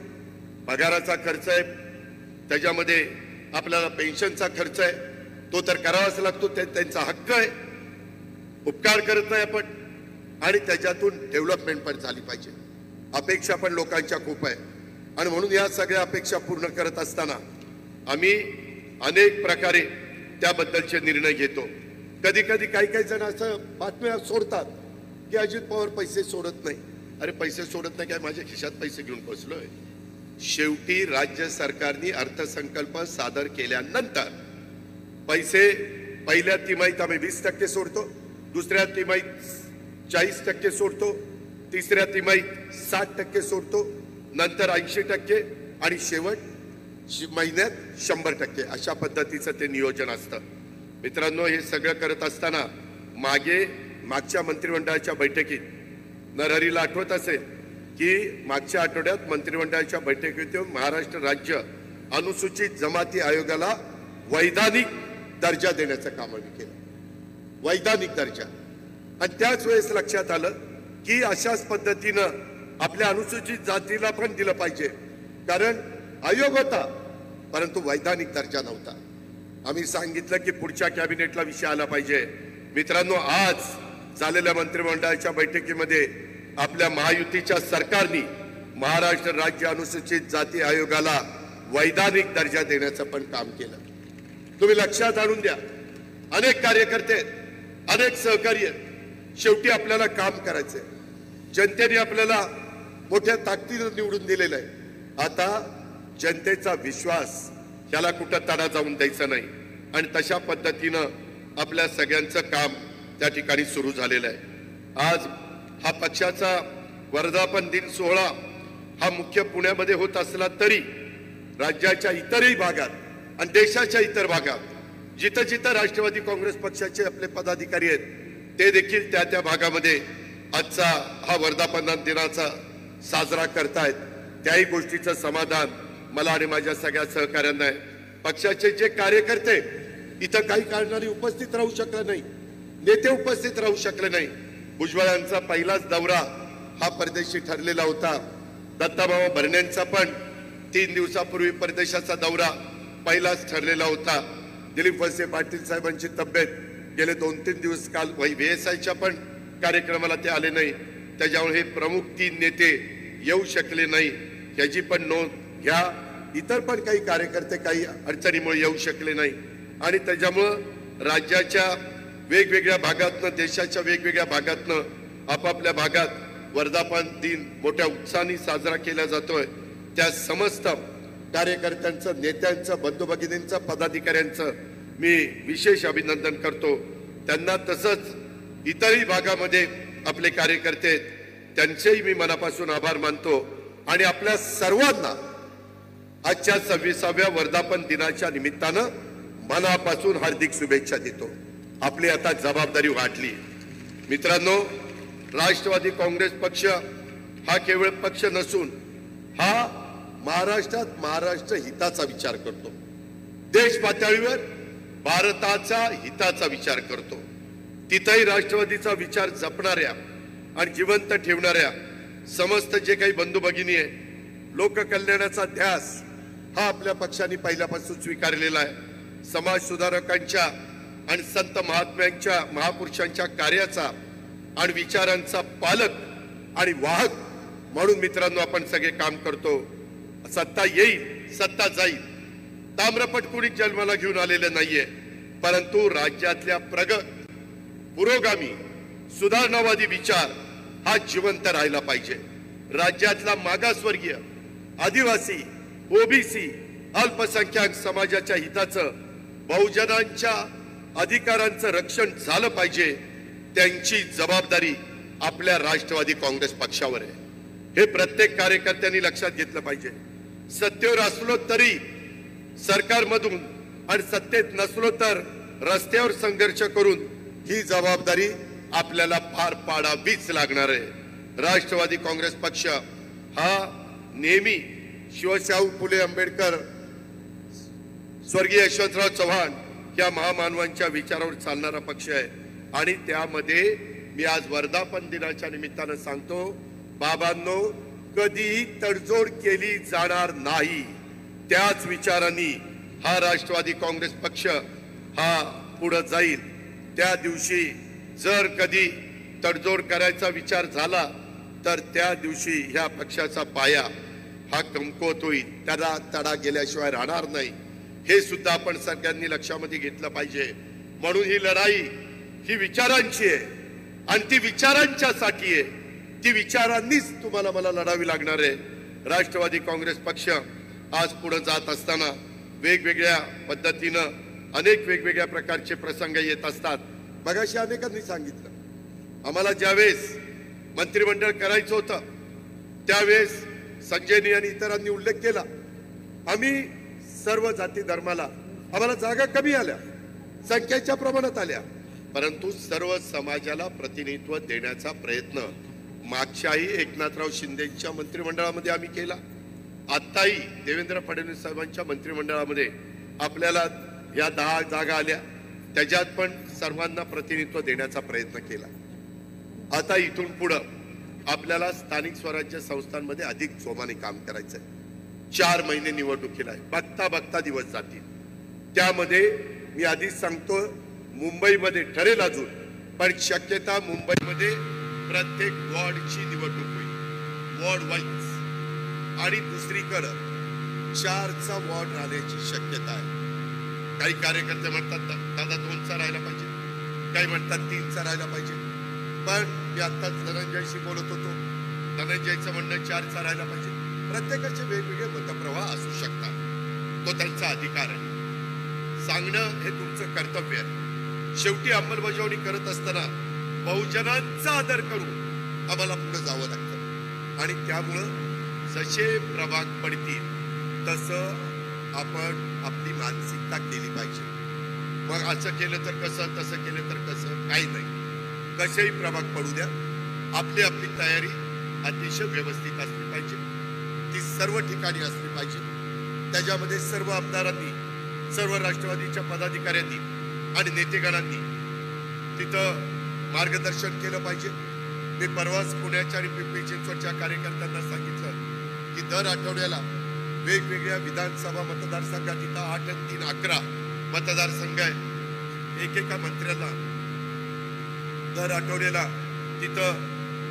पगाराचा खर्च आहे, त्याच्यामध्ये आपल्याला पेन्शनचा खर्च आहे, तो तर करावाच लागतो, त्यांचा हक्क आहे, उपकार करत नाही आपण. आणि त्याच्यातून डेव्हलपमेंट पण झाली पाहिजे. अपेक्षा पण लोकांच्या खूप आहे आणि म्हणून या सगळ्या अपेक्षा पूर्ण करत असताना आम्ही अनेक प्रकारे त्याबद्दलचे निर्णय घेतो. कधी कधी काही जण असं बातम्या सोडतात की अजित पवार पैसे सोडत नाही. अरे पैसे सोडत नाही काय, माझ्या खिशात पैसे घेऊन बसलोय. शेवटी राज्य सरकारने अर्थसंकल्प सादर केल्यानंतर पैसे पहिल्या तिमाहीत आम्ही 20% सोडतो, दुसऱ्या तिमाहीत 40% सोडतो, तिसऱ्या तिमाहीत 60% सोडतो, नंतर 80% आणि शेवट महिन्यात 100%. अशा पद्धतीचं ते नियोजन असतं. मित्रांनो, हे सगळं करत असताना मागच्या मंत्रिमंडळाच्या बैठकीत नरहरीला आठवत असेल की मागच्या आठवड्यात मंत्रिमंडळाच्या बैठकीत महाराष्ट्र राज्य अनुसूचित जमाती आयोगाला वैधानिक दर्जा देण्याचं काम आम्ही केलं. वैधानिक दर्जा. आणि त्याच वेळेस लक्षात आलं की अशाच पद्धतीनं आपल्या अनुसूचित जातीला पण दिलं पाहिजे, कारण आयोग होता परंतु वैधानिक दर्जा नव्हता. आम्ही सांगितलं की पुढच्या कॅबिनेटला विषय आला पाहिजे. मित्रांनो, आज झालेल्या मंत्रिमंडळाच्या बैठकीमध्ये आपल्या महायुतीच्या सरकारने महाराष्ट्र राज्य अनुसूचित जाती आयोगाला वैधानिक दर्जा देण्याचं पण काम केलं. तुम्ही लक्षात आणून द्या, अनेक कार्यकर्ते, अनेक सहकारी आहेत. शेवटी आपल्याला काम करायचंय. जनतेने आपल्याला मोठ्या ताकदीनं निवडून दिलेलं आहे. आता जनतेचा विश्वास याला कुठं तडा जाऊन द्यायचा नाही आणि तशा पद्धतीनं आपल्या सगळ्यांचं काम त्या ठिकाणी सुरू झालेलं आहे. आज हा पक्षाचा वर्धापन दिन सोहळा हा मुख्य पुण्यामध्ये होत असला तरी राज्याच्या इतरही भागात आणि देशाच्या इतर भागात जिथं जिथं राष्ट्रवादी काँग्रेस पक्षाचे आपले पदाधिकारी आहेत ते देखील त्या त्या भागामध्ये आजचा हा वर्धापन दिनाचा साजरा करतायत. त्याही गोष्टीचं समाधान मला आणि माझ्या सगळ्या सहकाऱ्यांना आहे. पक्षाचे जे कार्यकर्ते इथं काही कारणाने उपस्थित राहू शकले नाही, नेते उपस्थित राहू शकले नाही. भुजबळांचा पहिलाच दौरा हा परदेशी ठरलेला होता. दत्ताभाऊ भरणेंचा पण 3 दिवसापूर्वी परदेशाचा दौरा पहिलाच ठरलेला होता. दिलीप वळसे पाटील साहेबांची तब्येत गेले 2-3 दिवस काल VSIच्या पण कार्यक्रमाला ते आले नाही. त्याच्यामुळे हे प्रमुख 3 नेते येऊ शकले नाही याची पण नोंद घ्या. इतर पण काही कार्यकर्ते काही अडचणीमुळे येऊ शकले नाही आणि त्याच्यामुळं राज्याच्या वेगवेगळ्या भागातनं, देशाच्या वेगवेगळ्या भागातनं आपापल्या भागात वर्धापन दिन मोठ्या उत्साहाने साजरा केला जातोय. त्या समस्त कार्यकर्त्यांचं, नेत्यांचं, बंधू भगिनींचं, पदाधिकाऱ्यांचं मी विशेष अभिनंदन करतो. त्यांना तसंच इतरही भागामध्ये आपले कार्यकर्ते आहेत त्यांचेही मी मनापासून आभार मानतो आणि आपल्या सर्वांना आजच्या 26व्या वर्धापन दिनाच्या निमित्तानं मनापासून हार्दिक शुभेच्छा देतो. आपली आता जबाबदारी वाढली. मित्रांनो, राष्ट्रवादी काँग्रेस पक्ष हा केवळ पक्ष नसून हा महाराष्ट्रात महाराष्ट्र हिताचा विचार करतो. देश पातळीवर भारताचा हिताचा विचार करतो. तिथेही राष्ट्रवादीचा विचार जपणाऱ्या आणि जिवंत ठेवणाऱ्या समस्त जे काही बंधू भगिनी आहे, लोककल्याणाचा ध्यास हा आपल्या पक्षाने पहिल्यापासून स्वीकारलेला आहे. समाज सुधारकांच्या आणि संत महात्म्यांच्या, महापुरुषांच्या कार्याचा आणि विचारांचा पालक आणि वाहक म्हणून मित्रांनो आपण सगळे काम करतो. सत्ता येईल, सत्ता जाईल. ताम्रपट कुणी जन्माला घेऊन आलेलं नाहीये, परंतु राज्यातल्या प्रगत, पुरोगामी, सुधारणावादी विचार हा जिवंत राहिला पाहिजे. राज्यातला मागासवर्गीय, आदिवासी, ओबीसी, अल्पसंख्याक समाजाच्या हिताचं, बहुजनांच्या अधिकारांचं रक्षण झालं पाहिजे. त्यांची जबाबदारी आपल्या राष्ट्रवादी काँग्रेस पक्षावर आहे. हे प्रत्येक कार्यकर्त्यांनी लक्षात घेतलं पाहिजे. सत्तेवर असलो तरी सरकारमधून आणि सत्तेत नसलो तर रस्त्यावर संघर्ष करून ही जबाबदारी आपल्याला पार पाडावीच लागणार आहे. राष्ट्रवादी काँग्रेस पक्ष हा नेहमी शिवशाहू फुले आंबेडकर, स्वर्गीय यशवंतराव चव्हाण या महामानवांच्या विचारावर चालणारा पक्ष आहे. आणि त्यामध्ये मी आज वर्धापन दिनाच्या निमित्तानं सांगतो, बाबांनो, कधीही तडजोड केली जाणार नाही. त्याच विचारांनी हा राष्ट्रवादी काँग्रेस पक्ष हा पुढे जाईल. त्या दिवशी जर कधी तडजोड करायचा विचार झाला तर त्या दिवशी ह्या पक्षाचा पाया हा कमकुवत होईल, त्याला तडा गेल्याशिवाय राहणार नाही. हे सुद्धा आपण सगळ्यांनी लक्षामध्ये घेतलं पाहिजे. म्हणून ही लढाई ही विचारांची आहे आणि ती विचारांच्यासाठी आहे. ती विचारांनीच तुम्हाला मला लढावी लागणार आहे. राष्ट्रवादी काँग्रेस पक्ष आज पुढे जात असताना वेगवेगळ्या पद्धतीनं अनेक वेगवेगळ्या प्रकारचे प्रसंग येत असतात. मगाशी अनेकांनी सांगितलं, आम्हाला ज्यावेळेस मंत्रिमंडळ करायचं होतं त्यावेळेस संजयनी आणि इतरांनी उल्लेख केला, आम्ही सर्व जाती धर्माला, आम्हाला जागा कमी आल्या, संख्येच्या प्रमाणात आल्या, परंतु सर्व समाजाला प्रतिनिधित्व देण्याचा प्रयत्न मागच्याही एकनाथराव शिंदेच्या मंत्रिमंडळामध्ये आम्ही केला. आताही देवेंद्र फडणवीस साहेबांच्या मंत्रिमंडळामध्ये आपल्याला या 10 जागा आल्या, त्याच्यात पण सर्वांना प्रतिनिधित्व देण्याचा प्रयत्न केला. आता इथून पुढं आपल्याला स्थानिक स्वराज्य संस्थांमध्ये अधिक जोमाने काम करायचंय. 4 महिने निवडणुकीला आहे, बघता बघता दिवस जातील. त्यामध्ये मी आधीच सांगतो, मुंबईमध्ये ठरेल अजून, पण शक्यता मुंबईमध्ये प्रत्येक वॉर्डची निवडणूक होईल, वॉर्ड वाईज. आणि दुसरीकडं 4चा वॉर्ड राहण्याची शक्यता आहे. काही कार्यकर्ते म्हणतात दादा 2चा राहायला पाहिजे, काही म्हणतात 3चा राहायला पाहिजे. पण मी आत्ताच धनंजयशी बोलत होतो, धनंजयचं म्हणणं 4चा राहायला पाहिजे. प्रत्येकाचे वेगवेगळे मतप्रवाह असू शकतात, तो त्यांचा अधिकार आहे. सांगणं हे तुमचं कर्तव्य आहे. शेवटी अंमलबजावणी करत असताना बहुजनांचा आदर करून आम्हाला पुढे जावं लागतं. आणि त्यामुळं जसे प्रभाग पडतील तसं आपण आपली मानसिकता केली पाहिजे. मग असं केलं तर कसं, तसं केलं तर कसं, काही नाही. कसेही प्रभाग पडू द्या, आपली आपली तयारी अतिशय व्यवस्थित असली पाहिजे. ती सर्व ठिकाणी असली पाहिजे. त्याच्यामध्ये सर्व आमदारांनी, सर्व राष्ट्रवादीच्या पदाधिकाऱ्यांनी आणि नेतेगणांनी तिथं मार्गदर्शन केलं पाहिजे. मी परवाच पुण्याच्या आणि पिंपरी चिंचवडच्या कार्यकर्त्यांना सांगितलं की दर आठवड्याला वेगवेगळ्या विधानसभा मतदारसंघात, इथं 8 आणि 3 11 मतदारसंघ आहे, एकेका मंत्र्याला दर आठवड्याला तिथं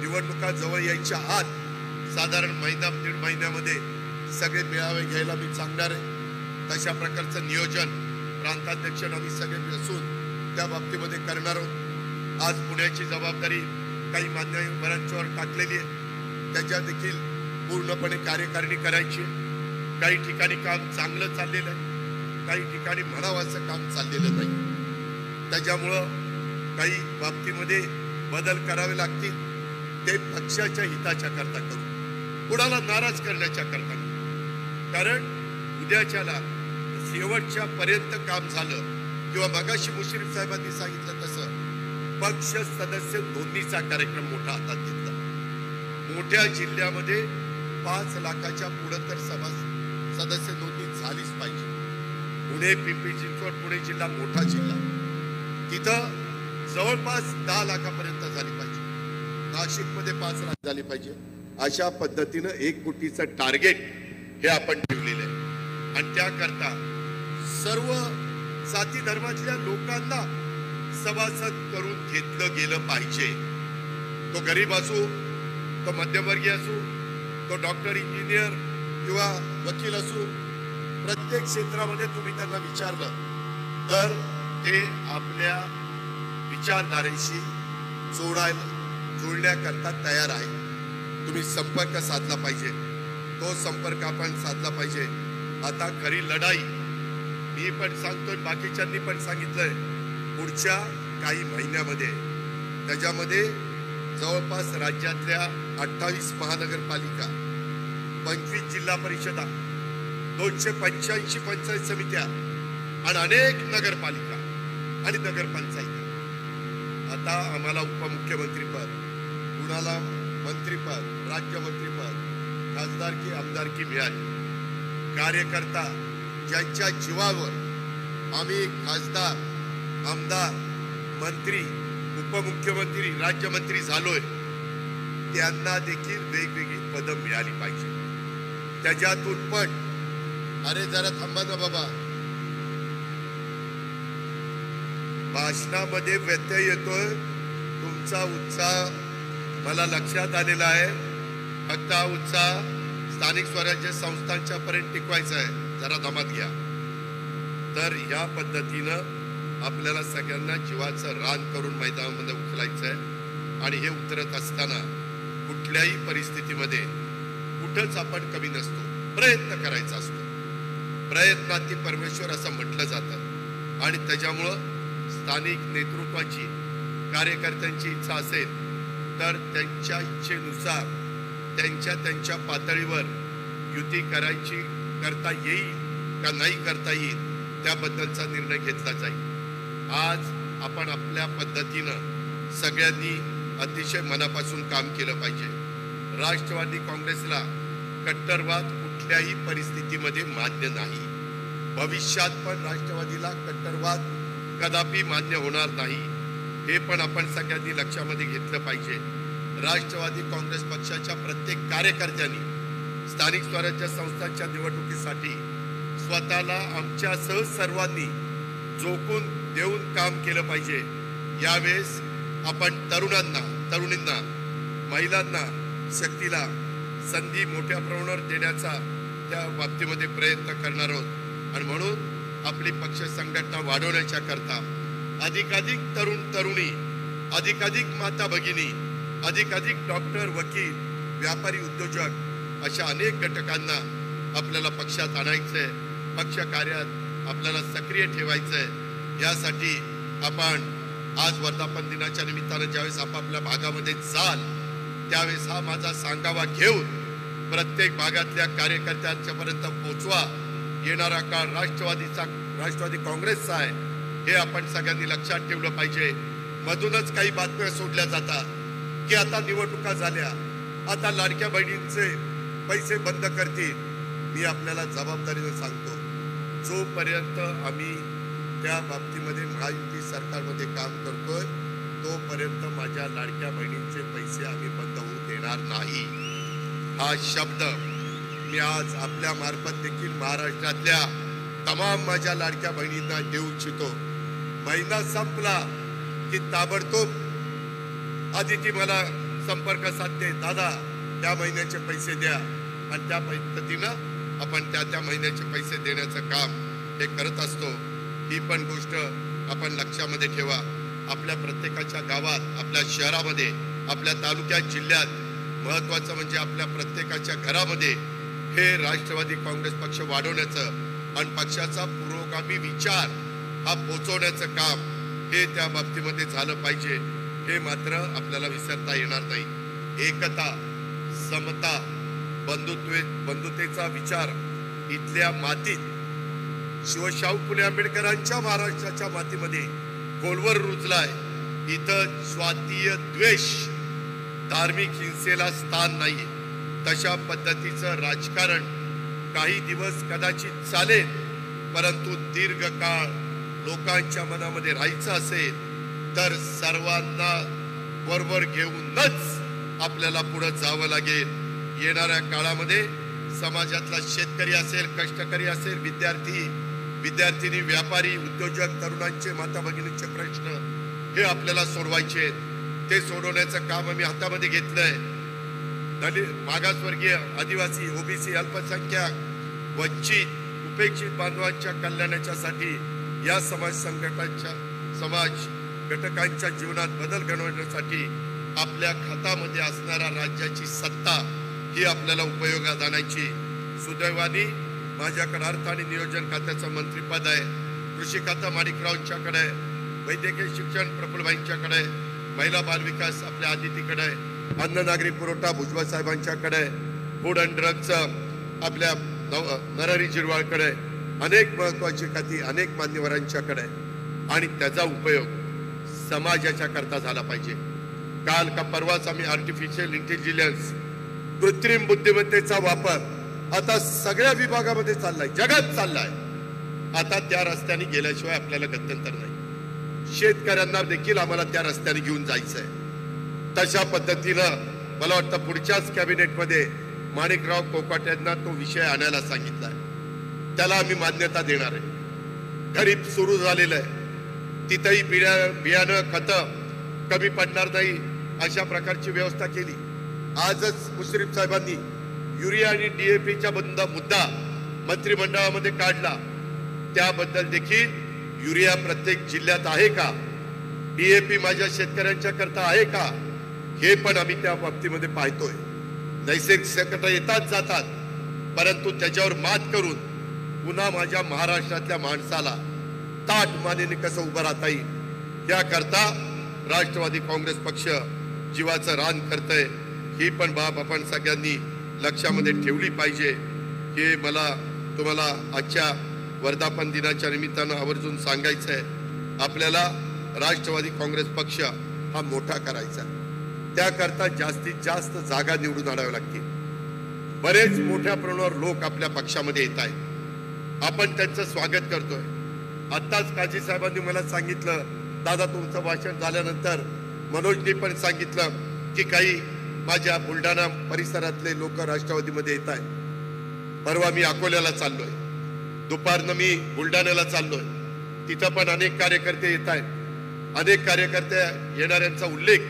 निवडणुका जवळ यायच्या आत साधारण महिना 1.5 महिन्यामध्ये सगळे मेळावे घ्यायला मी सांगणार आहे. तशा प्रकारचं नियोजन प्रांताध्यक्ष आम्ही सगळे मिळून त्या बाबतीमध्ये करणार आहोत. आज पुण्याची जबाबदारी काही मान्यवरांच्यावर टाकलेली आहे, त्याच्या देखील पूर्णपणे कार्यकारिणी करायची. काही ठिकाणी काम चांगलं चाललेलं आहे, काही ठिकाणी म्हणावं असं काम चाललेलं नाही. त्याच्यामुळं काही बाबतीमध्ये बदल करावे लागतील. ते पक्षाच्या हिताच्या करता करू, कुणाला नाराज करण्याच्या करता. कारण उद्याच्याला शेवटच्या पर्यंत काम झालं किंवा मगाशी मुश्रीफ साहेबांनी सांगितलं तसं पक्ष सदस्य नोंदणीचा कार्यक्रम मोठा हातात घेतला. मोठ्या जिल्ह्यामध्ये 5 लाखाच्या पुढे तर सदस्य नोंदणी झालीच पाहिजे. पुणे, पिंपरी चिंचवड, पुणे जिल्हा मोठा जिल्हा, तिथं जवळपास 10 लाखापर्यंत झाली पाहिजे. नाशिकमध्ये 5 लाख झाली पाहिजे. अशा पद्धतीनं 1 कोटीचं टार्गेट हे आपण ठेवलेलं आहे. आणि त्याकरता सर्व जाती धर्मातल्या लोकांना सभासद करून घेतलं गेलं पाहिजे. तो गरीब असो, तो मध्यमवर्गीय असो, तो डॉक्टर, इंजिनियर किंवा वकील असो, प्रत्येक क्षेत्रामध्ये तुम्ही त्यांना विचारलं तर ते आपल्या विचारधारेशी जोडण्याकरता तयार आहे. तुम्ही संपर्क साधला पाहिजे, तो संपर्क आपण साधला पाहिजे. आता खरी लढाई मी पण सांगतोय, बाकीच्यांनी पण सांगितलंय, पुढच्या काही महिन्यामध्ये. त्याच्यामध्ये जवळपास राज्यातल्या 28 महानगरपालिका, 25 जिल्हा परिषदा, 285 पंचायत समित्या आणि अनेक नगरपालिका आणि नगरपंचायत. आता आम्हाला उपमुख्यमंत्रीपद, कुणाला मंत्रीपद, राज्यमंत्रीपद खासदारकी आमदारकी मिळाली. कार्यकर्ता ज्यांच्या जीवावर आम्ही खासदार, आमदार, मंत्री, उपमुख्यमंत्री, राज्यमंत्री झालोय, त्यांना देखील वेगवेगळी पदं मिळाली पाहिजे. त्याच्यातून पण अरे जरा थांबा ना बाबा, भाषणामध्ये व्यत्यय येतोय. तुमचा उत्साह मला लक्षात आलेला आहे. फक्त हा उत्साह स्थानिक स्वराज्य संस्थांच्या पर्यंत टिकवायचा आहे. जरा दमात घ्या. तर या पद्धतीनं आपल्याला सगळ्यांना जीवाचं रान करून मैदानामध्ये उचलायचं आहे. आणि हे उतरत असताना कुठल्याही परिस्थितीमध्ये कुठंच आपण कमी नसतो. प्रयत्न करायचा असतो. प्रयत्नाती परमेश्वर असं म्हटलं जातं. आणि त्याच्यामुळं स्थानिक नेतृत्वाची, कार्यकर्त्यांची इच्छा असेल तर त्यांच्या इच्छेनुसार त्यांच्या पातळीवर युती करता येईल का नाही करता येईल त्याबद्दलचा निर्णय घेतला जाईल. आज आपण आपल्या पद्धतीनं सगळ्यांनी अतिशय मनापासून काम केलं पाहिजे. राष्ट्रवादी काँग्रेसला कट्टरवाद कुठल्याही परिस्थितीमध्ये मान्य नाही. भविष्यात पण राष्ट्रवादीला कट्टरवाद कदापि मान्य होणार नाही. हे पण आपण सगळ्यांनी लक्षामध्ये घेतलं पाहिजे. राष्ट्रवादी काँग्रेस पक्षाच्या प्रत्येक कार्यकर्त्यांनी स्थानिक स्वराज्य संस्थांच्या निवडणुकीसाठी स्वतःला आमच्यासह सर्वांनी झोकून देऊन काम केलं पाहिजे. यावेळेस आपण तरुणींना, महिलांना, शक्तीला संधी मोठ्या प्रमाणावर देण्याचा त्या बाबतीमध्ये प्रयत्न करणार आहोत. आणि म्हणून आपली पक्ष संघटना वाढवण्याच्या करता अधिकाधिक तरुणी, अधिकाधिक माता भगिनी, अधिकाधिक डॉक्टर, वकील, व्यापारी, उद्योजक अशा अनेक घटकांना आपल्याला पक्षात आणायचंय. पक्ष कार्यात आपल्याला सक्रिय ठेवायचंय. यासाठी आपण आज वर्धापन दिनाच्या निमित्तानं ज्यावेळेस आपापल्या भागामध्ये जाल त्यावेळेस हा माझा सांगावा घेऊन प्रत्येक भागातल्या कार्यकर्त्यांच्या पर्यंत पोहोचवा. येणारा काळ राष्ट्रवादी काँग्रेसचा आहे हे आपण सगळ्यांनी लक्षात ठेवलं पाहिजे. मधूनच काही बातम्या सोडल्या जातात की आता निवडणुका झाल्या, आता लाडक्या बहिणींचे पैसे बंद करतील. मी आपल्याला जबाबदारीने सांगतो, जोपर्यंत आम्ही त्या बाबतीमध्ये महायुती सरकारमध्ये काम करतोय तोपर्यंत माझ्या लाडक्या बहिणींचे पैसे आम्ही बंद होऊ देणार नाही. हा शब्द मी आज आपल्या मार्फत देखील महाराष्ट्रातल्या तमाम माझ्या लाडक्या बहिणींना देऊ इच्छितो. महिना संपला की ताबडतोब आदिती मला संपर्क साधते, दादा त्या महिन्याचे पैसे द्या. आणि त्या पद्धतीनं आपण त्या महिन्याचे पैसे देण्याचं काम हे करत असतो. ही पण गोष्ट आपण लक्षामध्ये ठेवा. आपल्या प्रत्येकाच्या गावात, आपल्या शहरामध्ये, आपल्या तालुक्यात, जिल्ह्यात, महत्वाचं म्हणजे आपल्या प्रत्येकाच्या घरामध्ये हे राष्ट्रवादी काँग्रेस पक्ष वाढवण्याचं आणि पक्षाचा पुरोगामी विचार हा पोचवण्याचं काम हे त्या बाबतीमध्ये झालं पाहिजे. हे मात्र आपल्याला विसरता येणार नाही. एकता, समता, बंधुतेचा विचार इथल्या मातीत शिवशाहू फुले आंबेडकरांच्या महाराष्ट्राच्या मातीमध्ये खोलवर रुजलाय. इथं स्वातीय द्वेष, धार्मिक हिंसेला स्थान नाही. तशा पद्धतीचं राजकारण काही दिवस कदाचित चालेल, परंतु दीर्घकाळ लोकांच्या मनामध्ये राहायचं असेल तर सर्वांना बरोबर घेऊनच आपल्याला पुढे जावं लागेल. येणाऱ्या काळामध्ये समाजातला शेतकरी असेल, कष्टकरी असेल, विद्यार्थिनी, व्यापारी, उद्योजक, तरुणांचे, माता भगिनींचे प्रश्न हे आपल्याला सोडवायचे. ते सोडवण्याचं काम आम्ही हातामध्ये घेतलंय. दलित, मागासवर्गीय, आदिवासी, ओबीसी, अल्पसंख्याक, वंचित, उपेक्षित बांधवांच्या कल्याणाच्यासाठी या समाज घटकांच्या जीवनात बदल घडवण्यासाठी आपल्या खात्यामध्ये असणाऱ्या राज्याची सत्ता ही आपल्याला उपयोगात आणायची. सुदैवाने माझ्याकडे अर्थ आणि नियोजन खात्याचं मंत्रीपद आहे. कृषी खातं माणिकरावांच्याकडे आहे. वैद्यकीय शिक्षण प्रफुल्लभाईंच्याकडे आहे. महिला बाल विकास आपल्या आदितीकडे आहे. अन्न नागरी पुरवठा भुजबळ साहेबांच्याकडे आहे. फूड अँड ड्रग्सचं आपल्या नरहरी झिरवाळकडे आहे. अनेक महत्वाची खाती अनेक मान्यवरांच्याकडे आहे आणि त्याचा उपयोग समाजाच्या करता झाला पाहिजे. काल का परवाच आम्ही आर्टिफिशियल इंटेलिजन्स कृत्रिम बुद्धिमत्तेचा वापर आता सगळ्या विभागामध्ये चाललाय, जगात चाललाय. आता त्या रस्त्याने गेल्याशिवाय आपल्याला गत्यंतर नाही. शेतकऱ्यांना देखील आम्हाला त्या रस्त्याने घेऊन जायचंय. तशा पद्धतीनं मला वाटतं पुढच्याच कॅबिनेटमध्ये माणिकराव कोकाटे यांना तो विषय आणायला सांगितलाय. त्याला आम्ही मान्यता देणार आहे. खरीप सुरू झालेलं आहे, तिथंही बियाणं खतं कमी पडणार नाही अशा प्रकारची व्यवस्था केली. आजच मुश्रीफ साहेबांनी युरिया आणि DAPचा मुद्दा मंत्रिमंडळामध्ये काढला. त्याबद्दल देखील युरिया प्रत्येक जिल्ह्यात आहे का, DAP माझ्या शेतकऱ्यांच्या करता आहे का, हे पण आम्ही त्या बाबतीमध्ये पाहतोय. नैसर्गिक संकट येतात जातात, परंतु त्याच्यावर मात करून पुन्हा माझ्या महाराष्ट्रातल्या माणसाला ताठ मानेने कसं उभं राहता येईल याकरता राष्ट्रवादी काँग्रेस पक्ष जीवाचं रान करतंय. ही पण बाब आपण सगळ्यांनी लक्षामध्ये ठेवली पाहिजे. हे मला तुम्हाला आजच्या वर्धापन दिनाच्या निमित्तानं आवर्जून सांगायचं आहे. आपल्याला राष्ट्रवादी काँग्रेस पक्ष हा मोठा करायचा, त्याकरता जास्तीत जास्त जागा निवडून आणाव्या लागतील. बरेच मोठ्या प्रमाणावर लोक आपल्या पक्षामध्ये येत आहेत. आपण त्यांचं स्वागत करतोय. आत्ताच काजी साहेबांनी मला सांगितलं, दादा तुमचं भाषण झाल्यानंतर मनोजनी पण सांगितलं की काही माझ्या बुलढाणा परिसरातले लोक राष्ट्रवादीमध्ये येत आहेत. परवा मी अकोल्याला चाललोय, दुपारनं मी बुलढाण्याला चाललोय, तिथं पण अनेक कार्यकर्ते येत आहेत. अनेक कार्यकर्ते येणाऱ्यांचा उल्लेख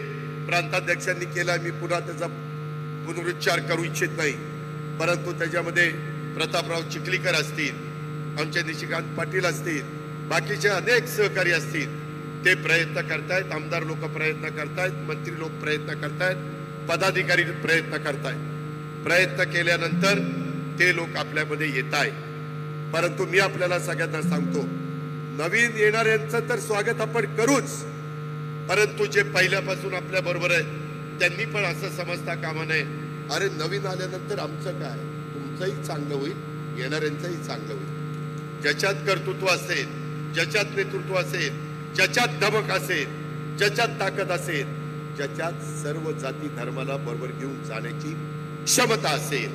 प्रांताध्यक्षांनी केला. मी पुन्हा त्याचा पुनरुच्चार करू इच्छित नाही, परंतु त्याच्यामध्ये प्रतापराव चिखलीकर असतील, आमचे निशिकांत पाटील असतील, बाकीचे अनेक सहकारी असतील. ते प्रयत्न करतायत, आमदार लोक प्रयत्न करतायत, मंत्री लोक प्रयत्न करतायत, पदाधिकारी प्रयत्न करतायत. प्रयत्न केल्यानंतर ते लोक आपल्यामध्ये येत आहेत. परंतु मी आपल्याला सगळ्यांना सांगतो, नवीन येणाऱ्यांचं तर स्वागत आपण करूच, परंतु जे पहिल्यापासून आपल्या बरोबर आहे त्यांनी पण असं समजता कामा नये, अरे नवीन आल्यानंतर आमचं काय, तुमचंही चांगलं होईल, येणाऱ्यांचंही चांगलं होईल. ज्याच्यात कर्तृत्व असेल, ज्याच्यात नेतृत्व असेल, ज्याच्यात धमक असेल, ज्याच्यात ताकद असेल, ज्याच्यात सर्व जाती धर्माला बरोबर घेऊन जाण्याची क्षमता असेल,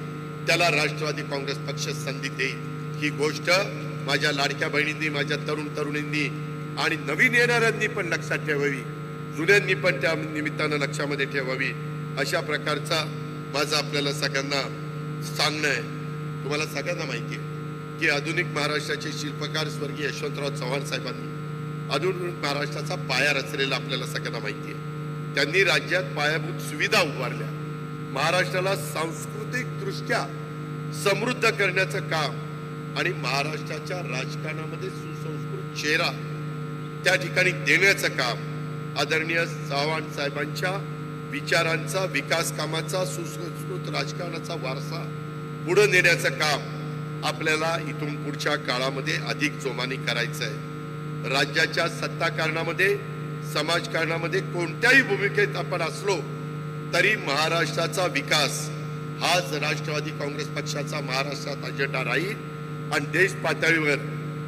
त्याला राष्ट्रवादी काँग्रेस पक्ष संधी देईल. ही गोष्ट माझ्या लाडक्या बहिणींनी, माझ्या तरुणींनी आणि नवीन येणाऱ्यांनी पण लक्षात ठेवावी, जुन्यांनी पण त्या निमित्तानं लक्षामध्ये ठेवावी. अशा प्रकारचा माझं आपल्याला सगळ्यांना सांगणं आहे. तुम्हाला सगळ्यांना माहिती आहे की आधुनिक महाराष्ट्राचे शिल्पकार स्वर्गीय यशवंतराव चव्हाण साहेबांनी आधुनिक महाराष्ट्राचा पाया रचलेला आपल्याला सगळ्यांना माहिती आहे. त्यांनी राज्यात पायाभूत सुविधा उभारल्या, महाराष्ट्राला सांस्कृतिक दृष्ट्या समृद्ध करण्याचं काम आणि महाराष्ट्राच्या राजकारणामध्ये सुसंस्कृत चेहरा त्या ठिकाणी देण्याचं काम आदरणीय चव्हाण साहेबांच्या विचारांचा, विकास कामाचा, सुसंस्कृत राजकारणाचा वारसा पुढे नेण्याचं काम आपल्याला इथून पुढच्या काळामध्ये अधिक जोमाने करायचं आहे. राज्याच्या सत्ताकारणामध्ये, समाजकारणामध्ये कोणत्याही भूमिकेत आपण असलो तरी महाराष्ट्राचा विकास हाच राष्ट्रवादी काँग्रेस पक्षाचा महाराष्ट्रात अजेंडा राहील. आणि देश पातळीवर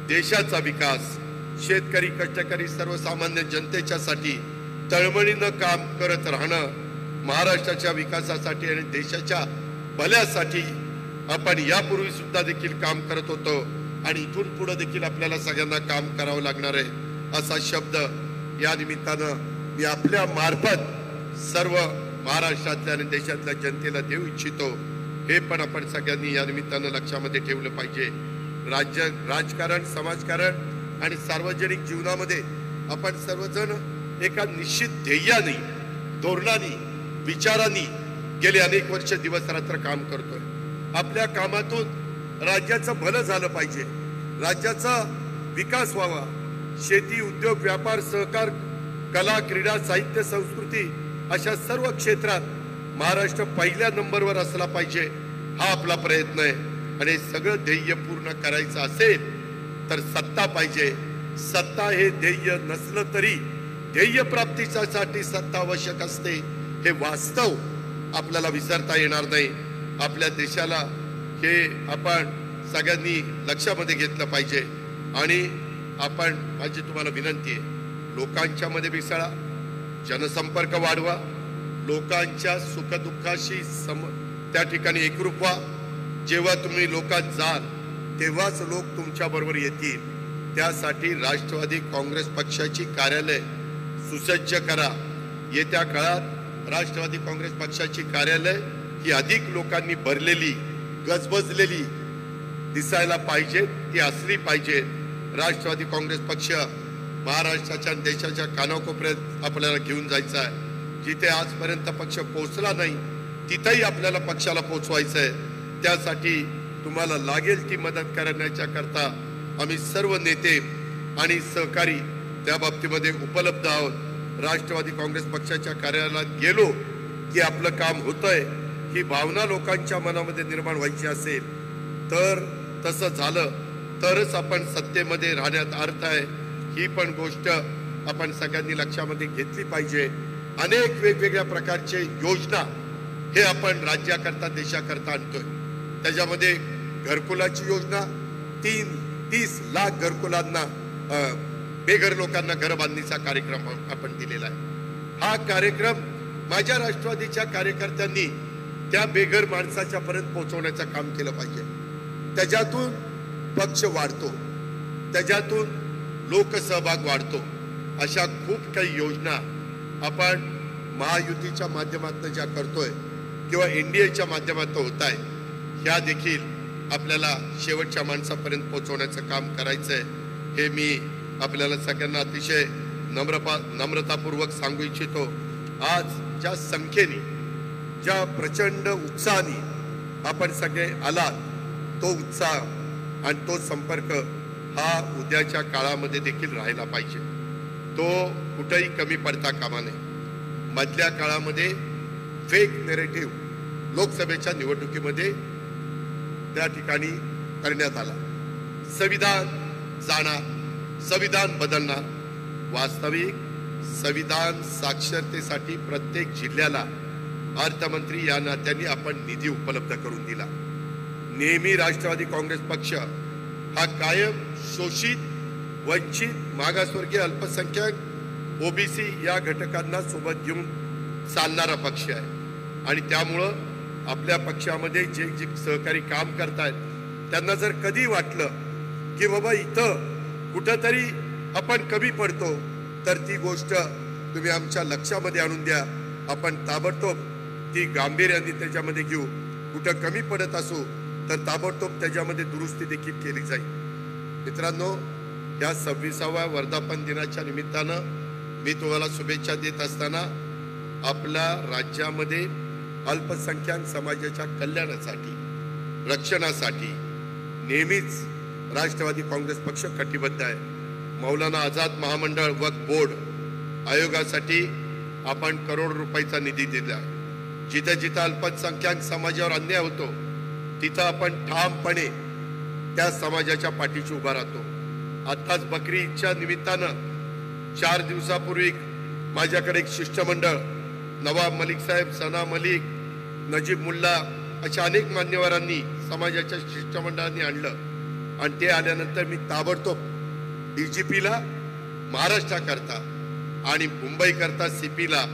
देशाचा विकास, शेतकरी, कष्टकरी, सर्वसामान्य जनतेच्यासाठी तळमळीनं काम करत राहणं, महाराष्ट्राच्या विकासासाठी आणि देशाच्या भल्यासाठी आपण यापूर्वी सुद्धा देखील काम करत होतो आणि इथून पुढे देखील आपल्याला सगळ्यांना काम करावं लागणार आहे असा शब्द या निमित्तानं मी आपल्या मार्फत सर्व महाराष्ट्रातल्या आणि देशातल्या जनतेला देऊ इच्छितो. हे पण आपण सगळ्यांनी या निमित्तानं लक्षामध्ये ठेवलं पाहिजे. राजकारण, समाजकारण आणि सार्वजनिक जीवनामध्ये आपण सर्वजण एका निश्चित ध्येयाने, धोरणाने, विचारांनी गेले अनेक वर्ष दिवस रात्र काम करतोय. आपल्या कामातून राज्याचं भलं झालं पाहिजे, राज्याचा विकास व्हावा. शेती, उद्योग, व्यापार, सहकार, कला, क्रीडा, साहित्य, संस्कृती अशा सर्व क्षेत्रात महाराष्ट्र पहिल्या नंबरवर असला पाहिजे, हा आपला प्रयत्न आहे. आणि सगळं ध्येय पूर्ण करायचं असेल तर सत्ता पाहिजे. सत्ता हे ध्येय नसलं तरी ध्येय प्राप्तीसाठी सत्ता आवश्यक असते, हे वास्तव आपल्याला विसरता येणार नाही. आपल्या देशाला हे आपण सगळ्यांनी लक्षामध्ये घेतलं पाहिजे. आणि आपण, माझी तुम्हाला विनंती आहे, लोकांच्या मध्ये मिसळा, जनसंपर्क वाढवा, लोकांच्या सुखदुःखाशी त्या ठिकाणी एकरूप व्हा. जेव्हा तुम्ही लोकात जाल तेव्हाच लोक तुमच्या बरोबर येतील. त्यासाठी राष्ट्रवादी काँग्रेस पक्षाची कार्यालय सुसज्ज करा. येत्या काळात राष्ट्रवादी काँग्रेस पक्षाची कार्यालय ही अधिक लोकांनी भरलेली, गजबजलेली दिसायला पाहिजे, ती असली पाहिजे. राष्ट्रवादी काँग्रेस पक्ष महाराष्ट्राच्या आणि देशाच्या कानाकोपऱ्यात आपल्याला घेऊन जायचा आहे. जिथे आजपर्यंत पक्ष पोहोचला नाही तिथेही आपल्याला पक्षाला पोहोचवायचं आहे. त्यासाठी तुम्हाला लागेल ती मदत करण्याच्या करता आम्ही सर्व नेते आणि सहकारी त्या बाबतीमध्ये उपलब्ध आहोत. राष्ट्रवादी काँग्रेस पक्षाच्या कार्यालयात गेलो की आपलं काम होतंय ही भावना लोकांच्या मनामध्ये निर्माण व्हायची असेल तर तसं झालं तरच आपण सत्तेमध्ये राहण्यात अर्थ आहे. ही पण गोष्ट आपण सगळ्यांनी लक्षामध्ये घेतली पाहिजे. अनेक वेगवेगळ्या प्रकारचे योजना हे आपण राज्याकरता देशाकरता आणतोय. त्याच्यामध्ये घरकुलाची योजना 30 लाख घरकुलांना बेघर लोकांना घर बांधणीचा कार्यक्रम आपण दिलेला आहे. हा कार्यक्रम माझ्या राष्ट्रवादीच्या कार्यकर्त्यांनी त्या बेघर माणसाच्या पर्यंत पोहोचवण्याचं काम केलं पाहिजे. त्याच्यातून पक्ष वाढतो, त्याच्यातून लोकसहभाग वाढतो. अशा खूप काही योजना आपण महायुतीच्या माध्यमातून ज्या करतोय किंवा एनडीएच्या माध्यमातून होत आहे ह्या देखील आपल्याला शेवटच्या माणसापर्यंत पोहोचवण्याचं काम करायचंय. हे मी आपल्याला सगळ्यांना अतिशय नम्रतापूर्वक सांगू इच्छितो. आज ज्या संख्येने, ज्या प्रचंड उत्साहाने आपण सगळे आलात, तो उत्साह आणि तो संपर्क हा उद्याच्या काळामध्ये देखील राहिला पाहिजे. तो कुठेही कमी पडता कामा नये. मधल्या काळामध्ये फेक नेरेटिव्ह लोकसभेच्या निवडणुकीमध्ये त्या ठिकाणी करण्यात आला. संविधान जाणार, संविधान बदलणार. वास्तविक संविधान साक्षरतेसाठी प्रत्येक जिल्ह्याला अर्थमंत्री या नात्याने आपण निधी उपलब्ध करून दिला. नेहमी राष्ट्रवादी काँग्रेस पक्ष हा कायम शोषित, वंचित, मागासवर्गीय, अल्पसंख्याक, ओबीसी या घटकांना सोबत घेऊन चालणारा पक्ष आहे. आणि त्यामुळं आपल्या पक्षामध्ये जे जे सहकारी काम करतायत त्यांना जर कधी वाटलं की बाबा इथं कुठंतरी आपण कमी पडतो तर ती गोष्ट तुम्ही आमच्या लक्षामध्ये आणून द्या. आपण ताबडतोब ती गांभीर्याने त्याच्यामध्ये घेऊ. कुठं कमी पडत असू तर ताबडतोब त्याच्यामध्ये दुरुस्ती देखील केली जाईल. मित्रांनो, या 26व्या वर्धापन दिनाच्या निमित्तानं मी तुम्हाला शुभेच्छा देत असताना आपल्या राज्यामध्ये अल्पसंख्याक समाजाच्या कल्याणासाठी, रक्षणासाठी नेहमीच राष्ट्रवादी काँग्रेस पक्ष कटिबद्ध आहे. मौलाना आझाद महामंडळ वक्फ बोर्ड आयोगासाठी आपण करोड रुपयाचा निधी दिला. जिथे जिथे अल्पसंख्याक समाजावर अन्याय होतो तिथं आपण ठामपणे त्या समाजाच्या पाठीशी उभा राहतो. आताच बकरी ईदच्या निमित्तानं 4 दिवसापूर्वी माझ्याकडे एक शिष्टमंडळ, नवाब मलिक साहेब, सना मलिक, नजीब मुल्ला अशा अनेक मान्यवरांनी समाजाच्या शिष्टमंडळांनी आणलं. आणि ते आल्यानंतर मी ताबडतोब डीजीपीला महाराष्ट्राकरता आणि मुंबईकरता सीपीला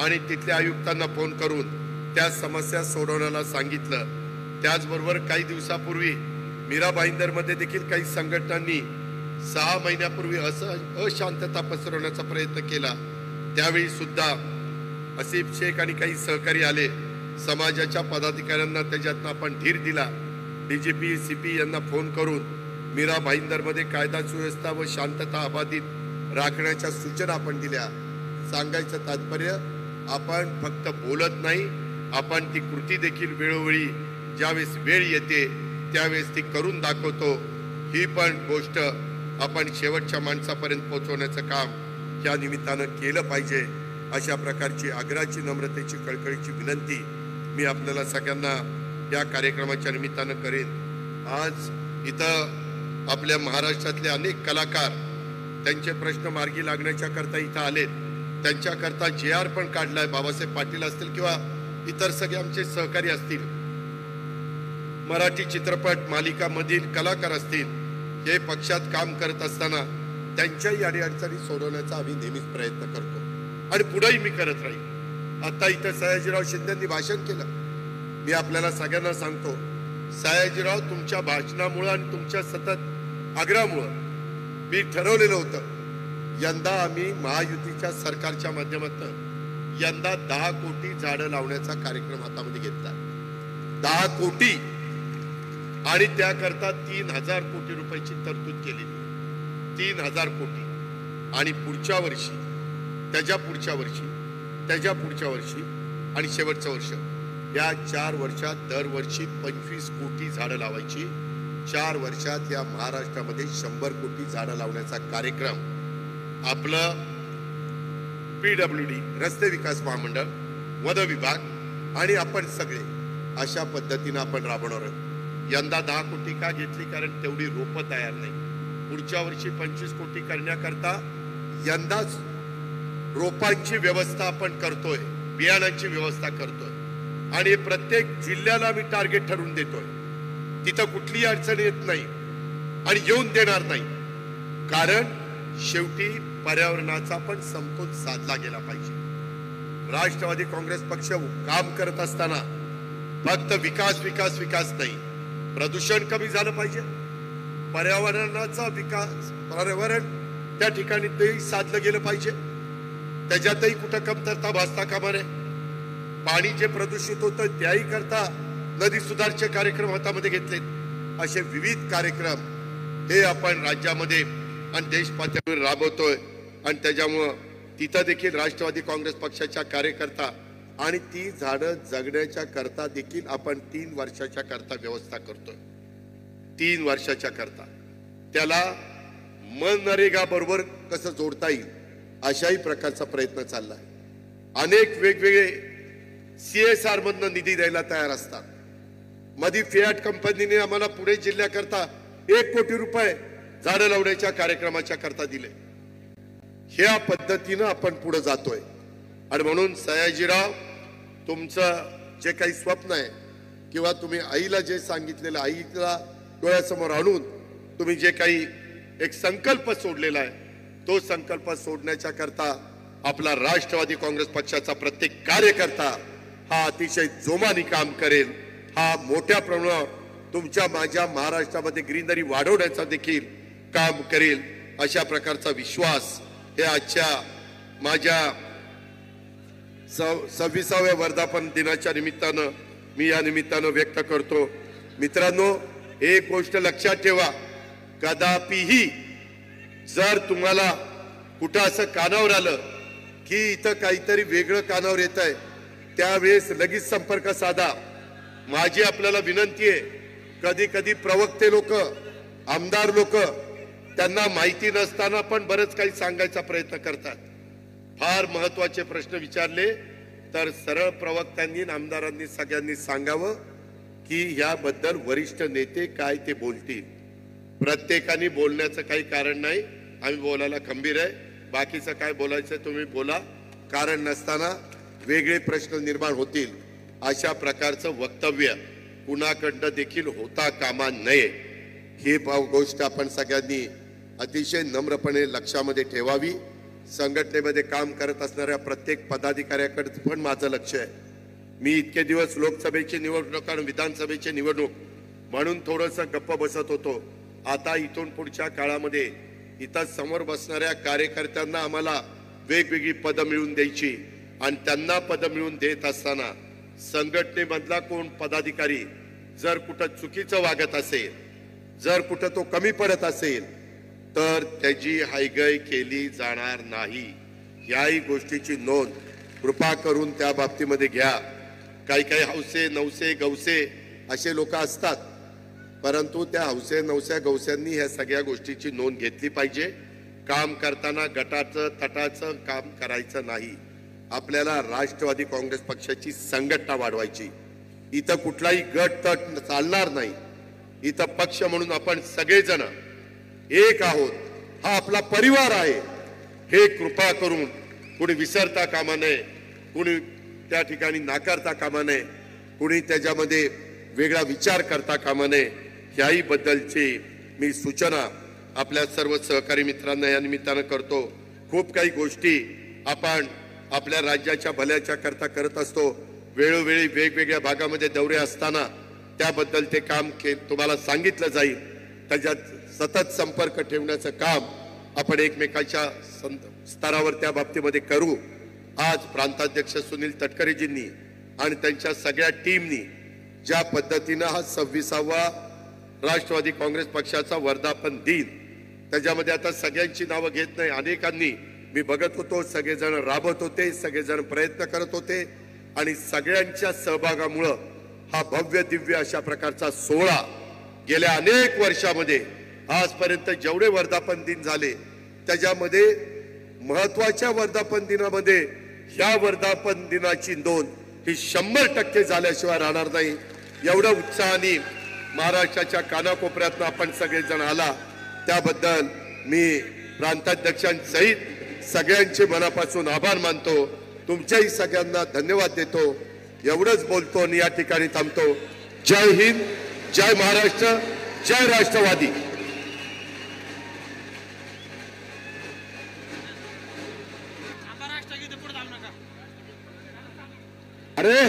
आणि तिथल्या आयुक्तांना फोन करून त्या समस्या सोडवण्याला सांगितलं. त्याचबरोबर काही दिवसापूर्वी मीरा भाईंदरमध्ये देखील काही संघटनांनी 6 महिन्यापूर्वी अशांतता पसरवण्याचा प्रयत्न केला. त्यावेळी सुद्धा असिफ शेख आणि काही सहकारी आले. समाजाच्या पदाधिकाऱ्यांना त्याच्यातनं आपण धीर दिला. डीजीपी, सीपी यांना फोन करून मीरा भाईंदरमध्ये कायदा सुव्यवस्था व शांतता अबाधित राखण्याच्या सूचना आपण दिल्या. सांगायचं तात्पर्य, आपण फक्त बोलत नाही, आपण ती कृती देखील वेळोवेळी ज्यावेळेस वेळ येते त्यावेळेस ती करून दाखवतो. ही पण गोष्ट आपण शेवटच्या माणसापर्यंत पोहोचवण्याचं काम या निमित्तानं केलं पाहिजे. अशा प्रकारची आग्रहाची, नम्रतेची, कळकळीची विनंती मी आपल्याला सगळ्यांना या कार्यक्रमाच्या निमित्तानं करेन. आज इथं आपल्या महाराष्ट्रातले अनेक कलाकार त्यांचे प्रश्न मार्गी लागण्याच्या करता इथं आलेत. त्यांच्याकरता JR पण काढलाय. बाबासाहेब पाटील असतील किंवा इतर सगळे आमचे सहकारी असतील, मराठी चित्रपट मालिकामधील कलाकार असतील, हे पक्षात काम करत असताना त्यांच्याही अडीअडचणी सोडवण्याचा आम्ही नेहमीच प्रयत्न करतो आणि पुढेही मी करत राहील. आता इथं सयाजीराव शिंदेंनी भाषण केलं. मी आपल्याला सगळ्यांना सांगतो, सयाजीराव, तुमच्या भाषणामुळं आणि तुमच्या सतत आग्रहामुळं मी ठरवलेलं होतं, यंदा आम्ही महायुतीच्या सरकारच्या माध्यमातून यंदा 10 कोटी झाडं लावण्याचा कार्यक्रम हातामध्ये घेतला. 10 कोटी आणि त्याकरता 3000 कोटी रुपयाची तरतूद केलेली. 3000 कोटी. आणि पुढच्या वर्षी, त्याच्या पुढच्या वर्षी, त्याच्या पुढच्या वर्षी आणि शेवटचं वर्ष, या 4 वर्षात दरवर्षी 25 कोटी झाडं लावायची. 4 वर्षात या महाराष्ट्रामध्ये 100 कोटी झाडं लावण्याचा कार्यक्रम आपलं PWD, रस्ते विकास महामंडळ, वन विभाग आणि आपण सगळे अशा पद्धतीनं आपण राबवणार आहोत. यंदा 10 कोटी का घेतली? कारण तेवढी रोपं तयार नाही. पुढच्या वर्षी 25 कोटी करण्याकरता यंदाच रोपांची व्यवस्था आपण करतोय, बियाणांची व्यवस्था करतोय आणि प्रत्येक जिल्ह्याला आम्ही टार्गेट ठरवून देतोय. तिथं कुठलीही अडचण येत नाही आणि येऊन देणार नाही. कारण शेवटी पर्यावरणाचा पण समतोल साधला गेला पाहिजे. राष्ट्रवादी काँग्रेस पक्ष काम करत असताना फक्त विकास विकास विकास नाही, प्रदूषण कमी झालं पाहिजे, पर्यावरणाचा विकास, पर्यावरण त्या ठिकाणी तेही साधलं गेलं पाहिजे. त्याच्यातही कुठं कमतरता भासता कामा नये. पाणी जे प्रदूषित होतं त्याही करता नदी सुधारचे कार्यक्रम हातामध्ये घेतलेत. असे विविध कार्यक्रम हे आपण राज्यामध्ये आणि देश पातळीवर राबवतोय आणि त्याच्यामुळं तिथं देखील राष्ट्रवादी काँग्रेस पक्षाच्या कार्यकर्ता आणि ती झाडं जगण्याच्या करता देखील आपण 3 वर्षाच्या करता व्यवस्था करतोय. 3 वर्षाच्या करता त्याला मनरेगा बरोबर कसं जोडता येईल अशाही प्रकारचा प्रयत्न चाललाय. अनेक वेगवेगळे CSR मधनं निधी द्यायला तयार असतात. मध्ये फियाट कंपनीने आम्हाला पुणे जिल्ह्याकरता 1 कोटी रुपये झाडं लावण्याच्या कार्यक्रमाच्या करता दिले. ह्या पद्धतीनं आपण पुढे जातोय. आणि म्हणून सयाजीराव, तुमचं जे काही स्वप्न आहे किंवा तुम्ही आईला जे सांगितलेलं, आईला डोळ्यासमोर आणून तुम्ही जे काही एक संकल्प सोडलेला आहे, तो संकल्प सोडण्याच्या करता आपला राष्ट्रवादी काँग्रेस पक्षाचा प्रत्येक कार्यकर्ता हा अतिशय जोमाने काम करेल. हा मोठ्या प्रमाणावर तुमच्या माझ्या महाराष्ट्रामध्ये ग्रीनरी वाढवण्याचा देखील काम करेल. अशा प्रकारचा विश्वास हे आजच्या माझ्या 26व्या वर्धापन दिनाच्या निमित्तानं मी या निमित्तानं व्यक्त करतो. मित्रांनो, एक गोष्ट लक्षात ठेवा, कदापिही जर तुम्हाला कुठं असं कानावर आलं की इथं काहीतरी वेगळं कानावर येत आहे, त्यावेळेस लगेच संपर्क साधा. माझी आपल्याला विनंती आहे, कधी कधी प्रवक्ते लोक, आमदार लोक त्यांना माहिती नसताना पण बरंच काही सांगायचा प्रयत्न करतात. फार महत्वाचे प्रश्न विचारले तर सरळ प्रवक्त्यांनी आमदारांनी सगळ्यांनी सांगावं की याबद्दल वरिष्ठ नेते काय ते बोलतील. प्रत्येकाने बोलण्याचं काही कारण नाही. आम्ही बोलायला खंबीर आहे. बाकीचं काय बोलायचं तुम्ही बोला. कारण नसताना वेगळे प्रश्न निर्माण होतील अशा प्रकारचं वक्तव्य कुणाकडनं देखील होता कामा नये. ही गोष्ट आपण सगळ्यांनी अतिशय नम्रपणे लक्षामध्ये ठेवावी. संघटनेमध्ये काम करत असणाऱ्या प्रत्येक पदाधिकाऱ्याकडे पण माझं लक्ष आहे. मी इतके दिवस लोकसभेची निवडणूक आणि विधानसभेची निवडणूक म्हणून थोडंसं गप्प बसत होतो. आता इथून पुढच्या काळामध्ये इथं समोर बसणाऱ्या कार्यकर्त्यांना आम्हाला वेगवेगळी पदं मिळवून द्यायची आणि त्यांना पदं मिळवून देत असताना संघटनेमधला कोण पदाधिकारी जर कुठं चुकीचं वागत असेल, जर कुठं तो कमी पडत असेल तर त्याची हायगय केली जाणार नाही. याही गोष्टीची नोंद कृपा करून त्या बाबतीमध्ये घ्या. काही काही हौसे नवसे गवसे असे लोक असतात, परंतु त्या हौसे नवस्या गवस्यांनी ह्या सगळ्या गोष्टीची नोंद घेतली पाहिजे. काम करताना गटाचं तटाचं काम करायचं नाही. आपल्याला राष्ट्रवादी काँग्रेस पक्षाची संघटना वाढवायची. इथं कुठलाही गट तट चालणार नाही. इथं पक्ष म्हणून आपण सगळेजण एक आहोत. हा आपला परिवार आहे. हे कृपा करून कोणी विसरता कामा नये, कोणी त्या ठिकाणी नाकारता कामा नये, कोणी त्याच्यामध्ये वेगळा विचार करता कामा नये. याही बद्दलची मी सूचना आपल्या सर्व सहकारी मित्रांना या निमित्तानं करतो. खूप काही गोष्टी आपण आपल्या राज्याच्या भल्याच्या करता करत असतो, वेळोवेळी वेगवेगळ्या भागामध्ये दौरे असताना त्याबद्दल ते काम तुम्हाला सांगितलं जाईल. त्याच्यात सतत संपर्क ठेवण्याचं काम आपण एकमेकांच्या स्तरावर त्या बाबतीमध्ये करू. आज प्रांताध्यक्ष सुनील तटकरेजींनी आणि त्यांच्या सगळ्या टीमनी ज्या पद्धतीनं हा 26वा राष्ट्रवादी काँग्रेस पक्षाचा वर्धापन दिन, त्याच्यामध्ये आता सगळ्यांची नावं घेत नाही, अनेकांनी मी बघत होतो, सगळेजण राबत होते, सगळेजण प्रयत्न करत होते आणि सगळ्यांच्या सहभागामुळं हा भव्य दिव्य अशा प्रकारचा सोहळा गेल्या अनेक वर्षामध्ये आजपर्यंत जेवढे वर्धापन दिन झाले त्याच्यामध्ये महत्वाच्या वर्धापन दिनामध्ये ह्या वर्धापन दिनाची नोंद ही 100% झाल्याशिवाय राहणार नाही. एवढं उत्साहाने महाराष्ट्राच्या कानाकोपऱ्यातनं आपण सगळेजण आला त्याबद्दल मी प्रांताध्यक्षांसहित सगळ्यांचे मनापासून आभार मानतो. तुमच्याही सगळ्यांना धन्यवाद देतो. एवढंच बोलतो आणि या ठिकाणी थांबतो. जय हिंद, जय महाराष्ट्र, जय राष्ट्रवादी. अरे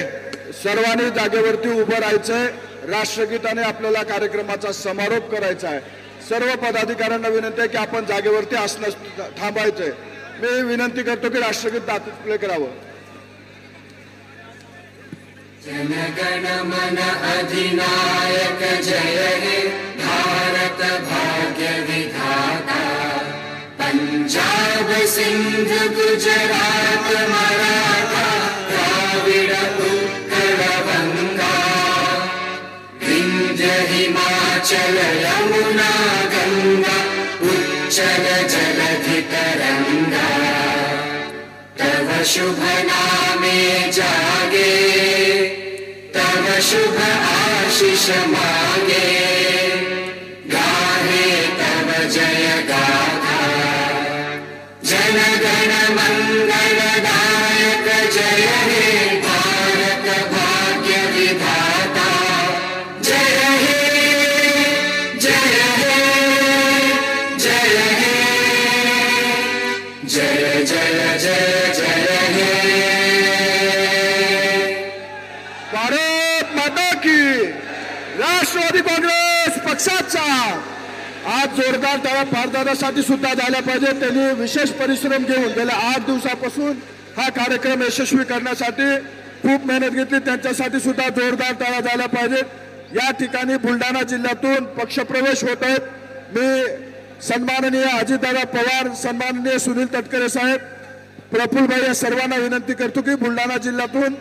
सर्वांनी जागेवरती उभं राहायचंय. राष्ट्रगीताने आपल्याला कार्यक्रमाचा समारोप करायचा आहे. सर्व पदाधिकाऱ्यांना विनंती आहे की आपण जागेवरती असणं थांबायचंय. मी विनंती करतो की राष्ट्रगीत प्ले करावं. जनगण मन अधिनायक जय हे भारत भाग्य विधाता. पंजाब सिंध गुजरात मराठा द्राविड उत्कल गंगा. विंध्य हिमाचल यमुना गंगा उच्चल जलधि तरंगा. तव शुभ नामे जागे तव शुभ आशीष मांगे. गाहे तव जय गाथा. जनगण मंगलदायक जय हे भारत भाग्य विधाता. जय हे जय हे जय हे जय जय जय जय हे. भारत माता की. राष्ट्रवादी काँग्रेस पक्षाचा आज जोरदार टाळ्या भारतासाठी सुद्धा झाल्या पाहिजे. त्यांनी विशेष परिश्रम घेऊन गेल्या 8 दिवसापासून हा कार्यक्रम यशस्वी करण्यासाठी खूप मेहनत घेतली. त्यांच्यासाठी सुद्धा जोरदार टाळ्या झाल्या पाहिजेत. या ठिकाणी बुलढाणा जिल्ह्यातून पक्षप्रवेश होत आहेत. मी सन्माननीय अजितदादा पवार, सन्माननीय सुनील तटकरे साहेब, प्रफुल्लभाई या सर्वांना विनंती करतो की बुलढाणा जिल्ह्यातून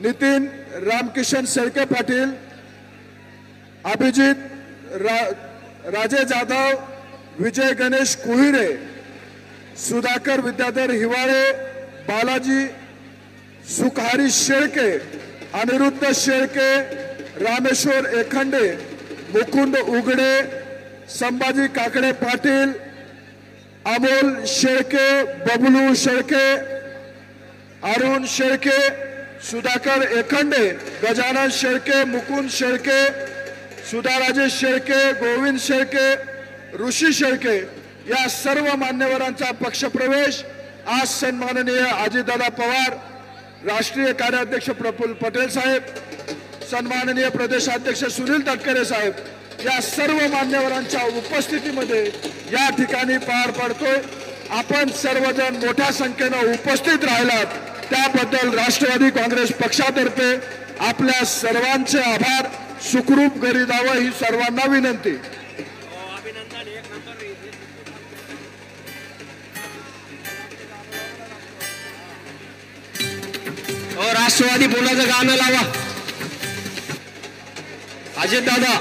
नितीन रामकिशन शेळके पाटील, अभिजित राजे जाधव, विजय गणेश कुहिरे, सुधाकर विद्याधर हिवाळे, बालाजी सुखहारी शेळके, अनिरुद्ध शेळके, रामेश्वर एखंडे, मुकुंद उगडे, संभाजी काकडे पाटील, अमोल शेळके, बबलू शेळके, अरुण शेळके, सुधाकर एखंडे, गजानन शेळके, मुकुंद शेळके, सुधाराजे शेळके, गोविंद शेळके, ऋषी शेळके या सर्व मान्यवरांचा पक्षप्रवेश आज सन्माननीय अजितदादा पवार, राष्ट्रीय कार्याध्यक्ष प्रफुल्ल पटेल साहेब, सन्माननीय प्रदेशाध्यक्ष सुनील तटकरे साहेब या सर्व मान्यवरांच्या उपस्थितीमध्ये या ठिकाणी पार पडतोय. आपण सर्वजण मोठ्या संख्येनं उपस्थित राहिलात त्याबद्दल राष्ट्रवादी काँग्रेस पक्षातर्फे आपल्या सर्वांचे आभार. सुखरूप घरी जावं ही सर्वांना विनंती. राष्ट्रवादी बोलाचं गाणं लावा. अजित दादा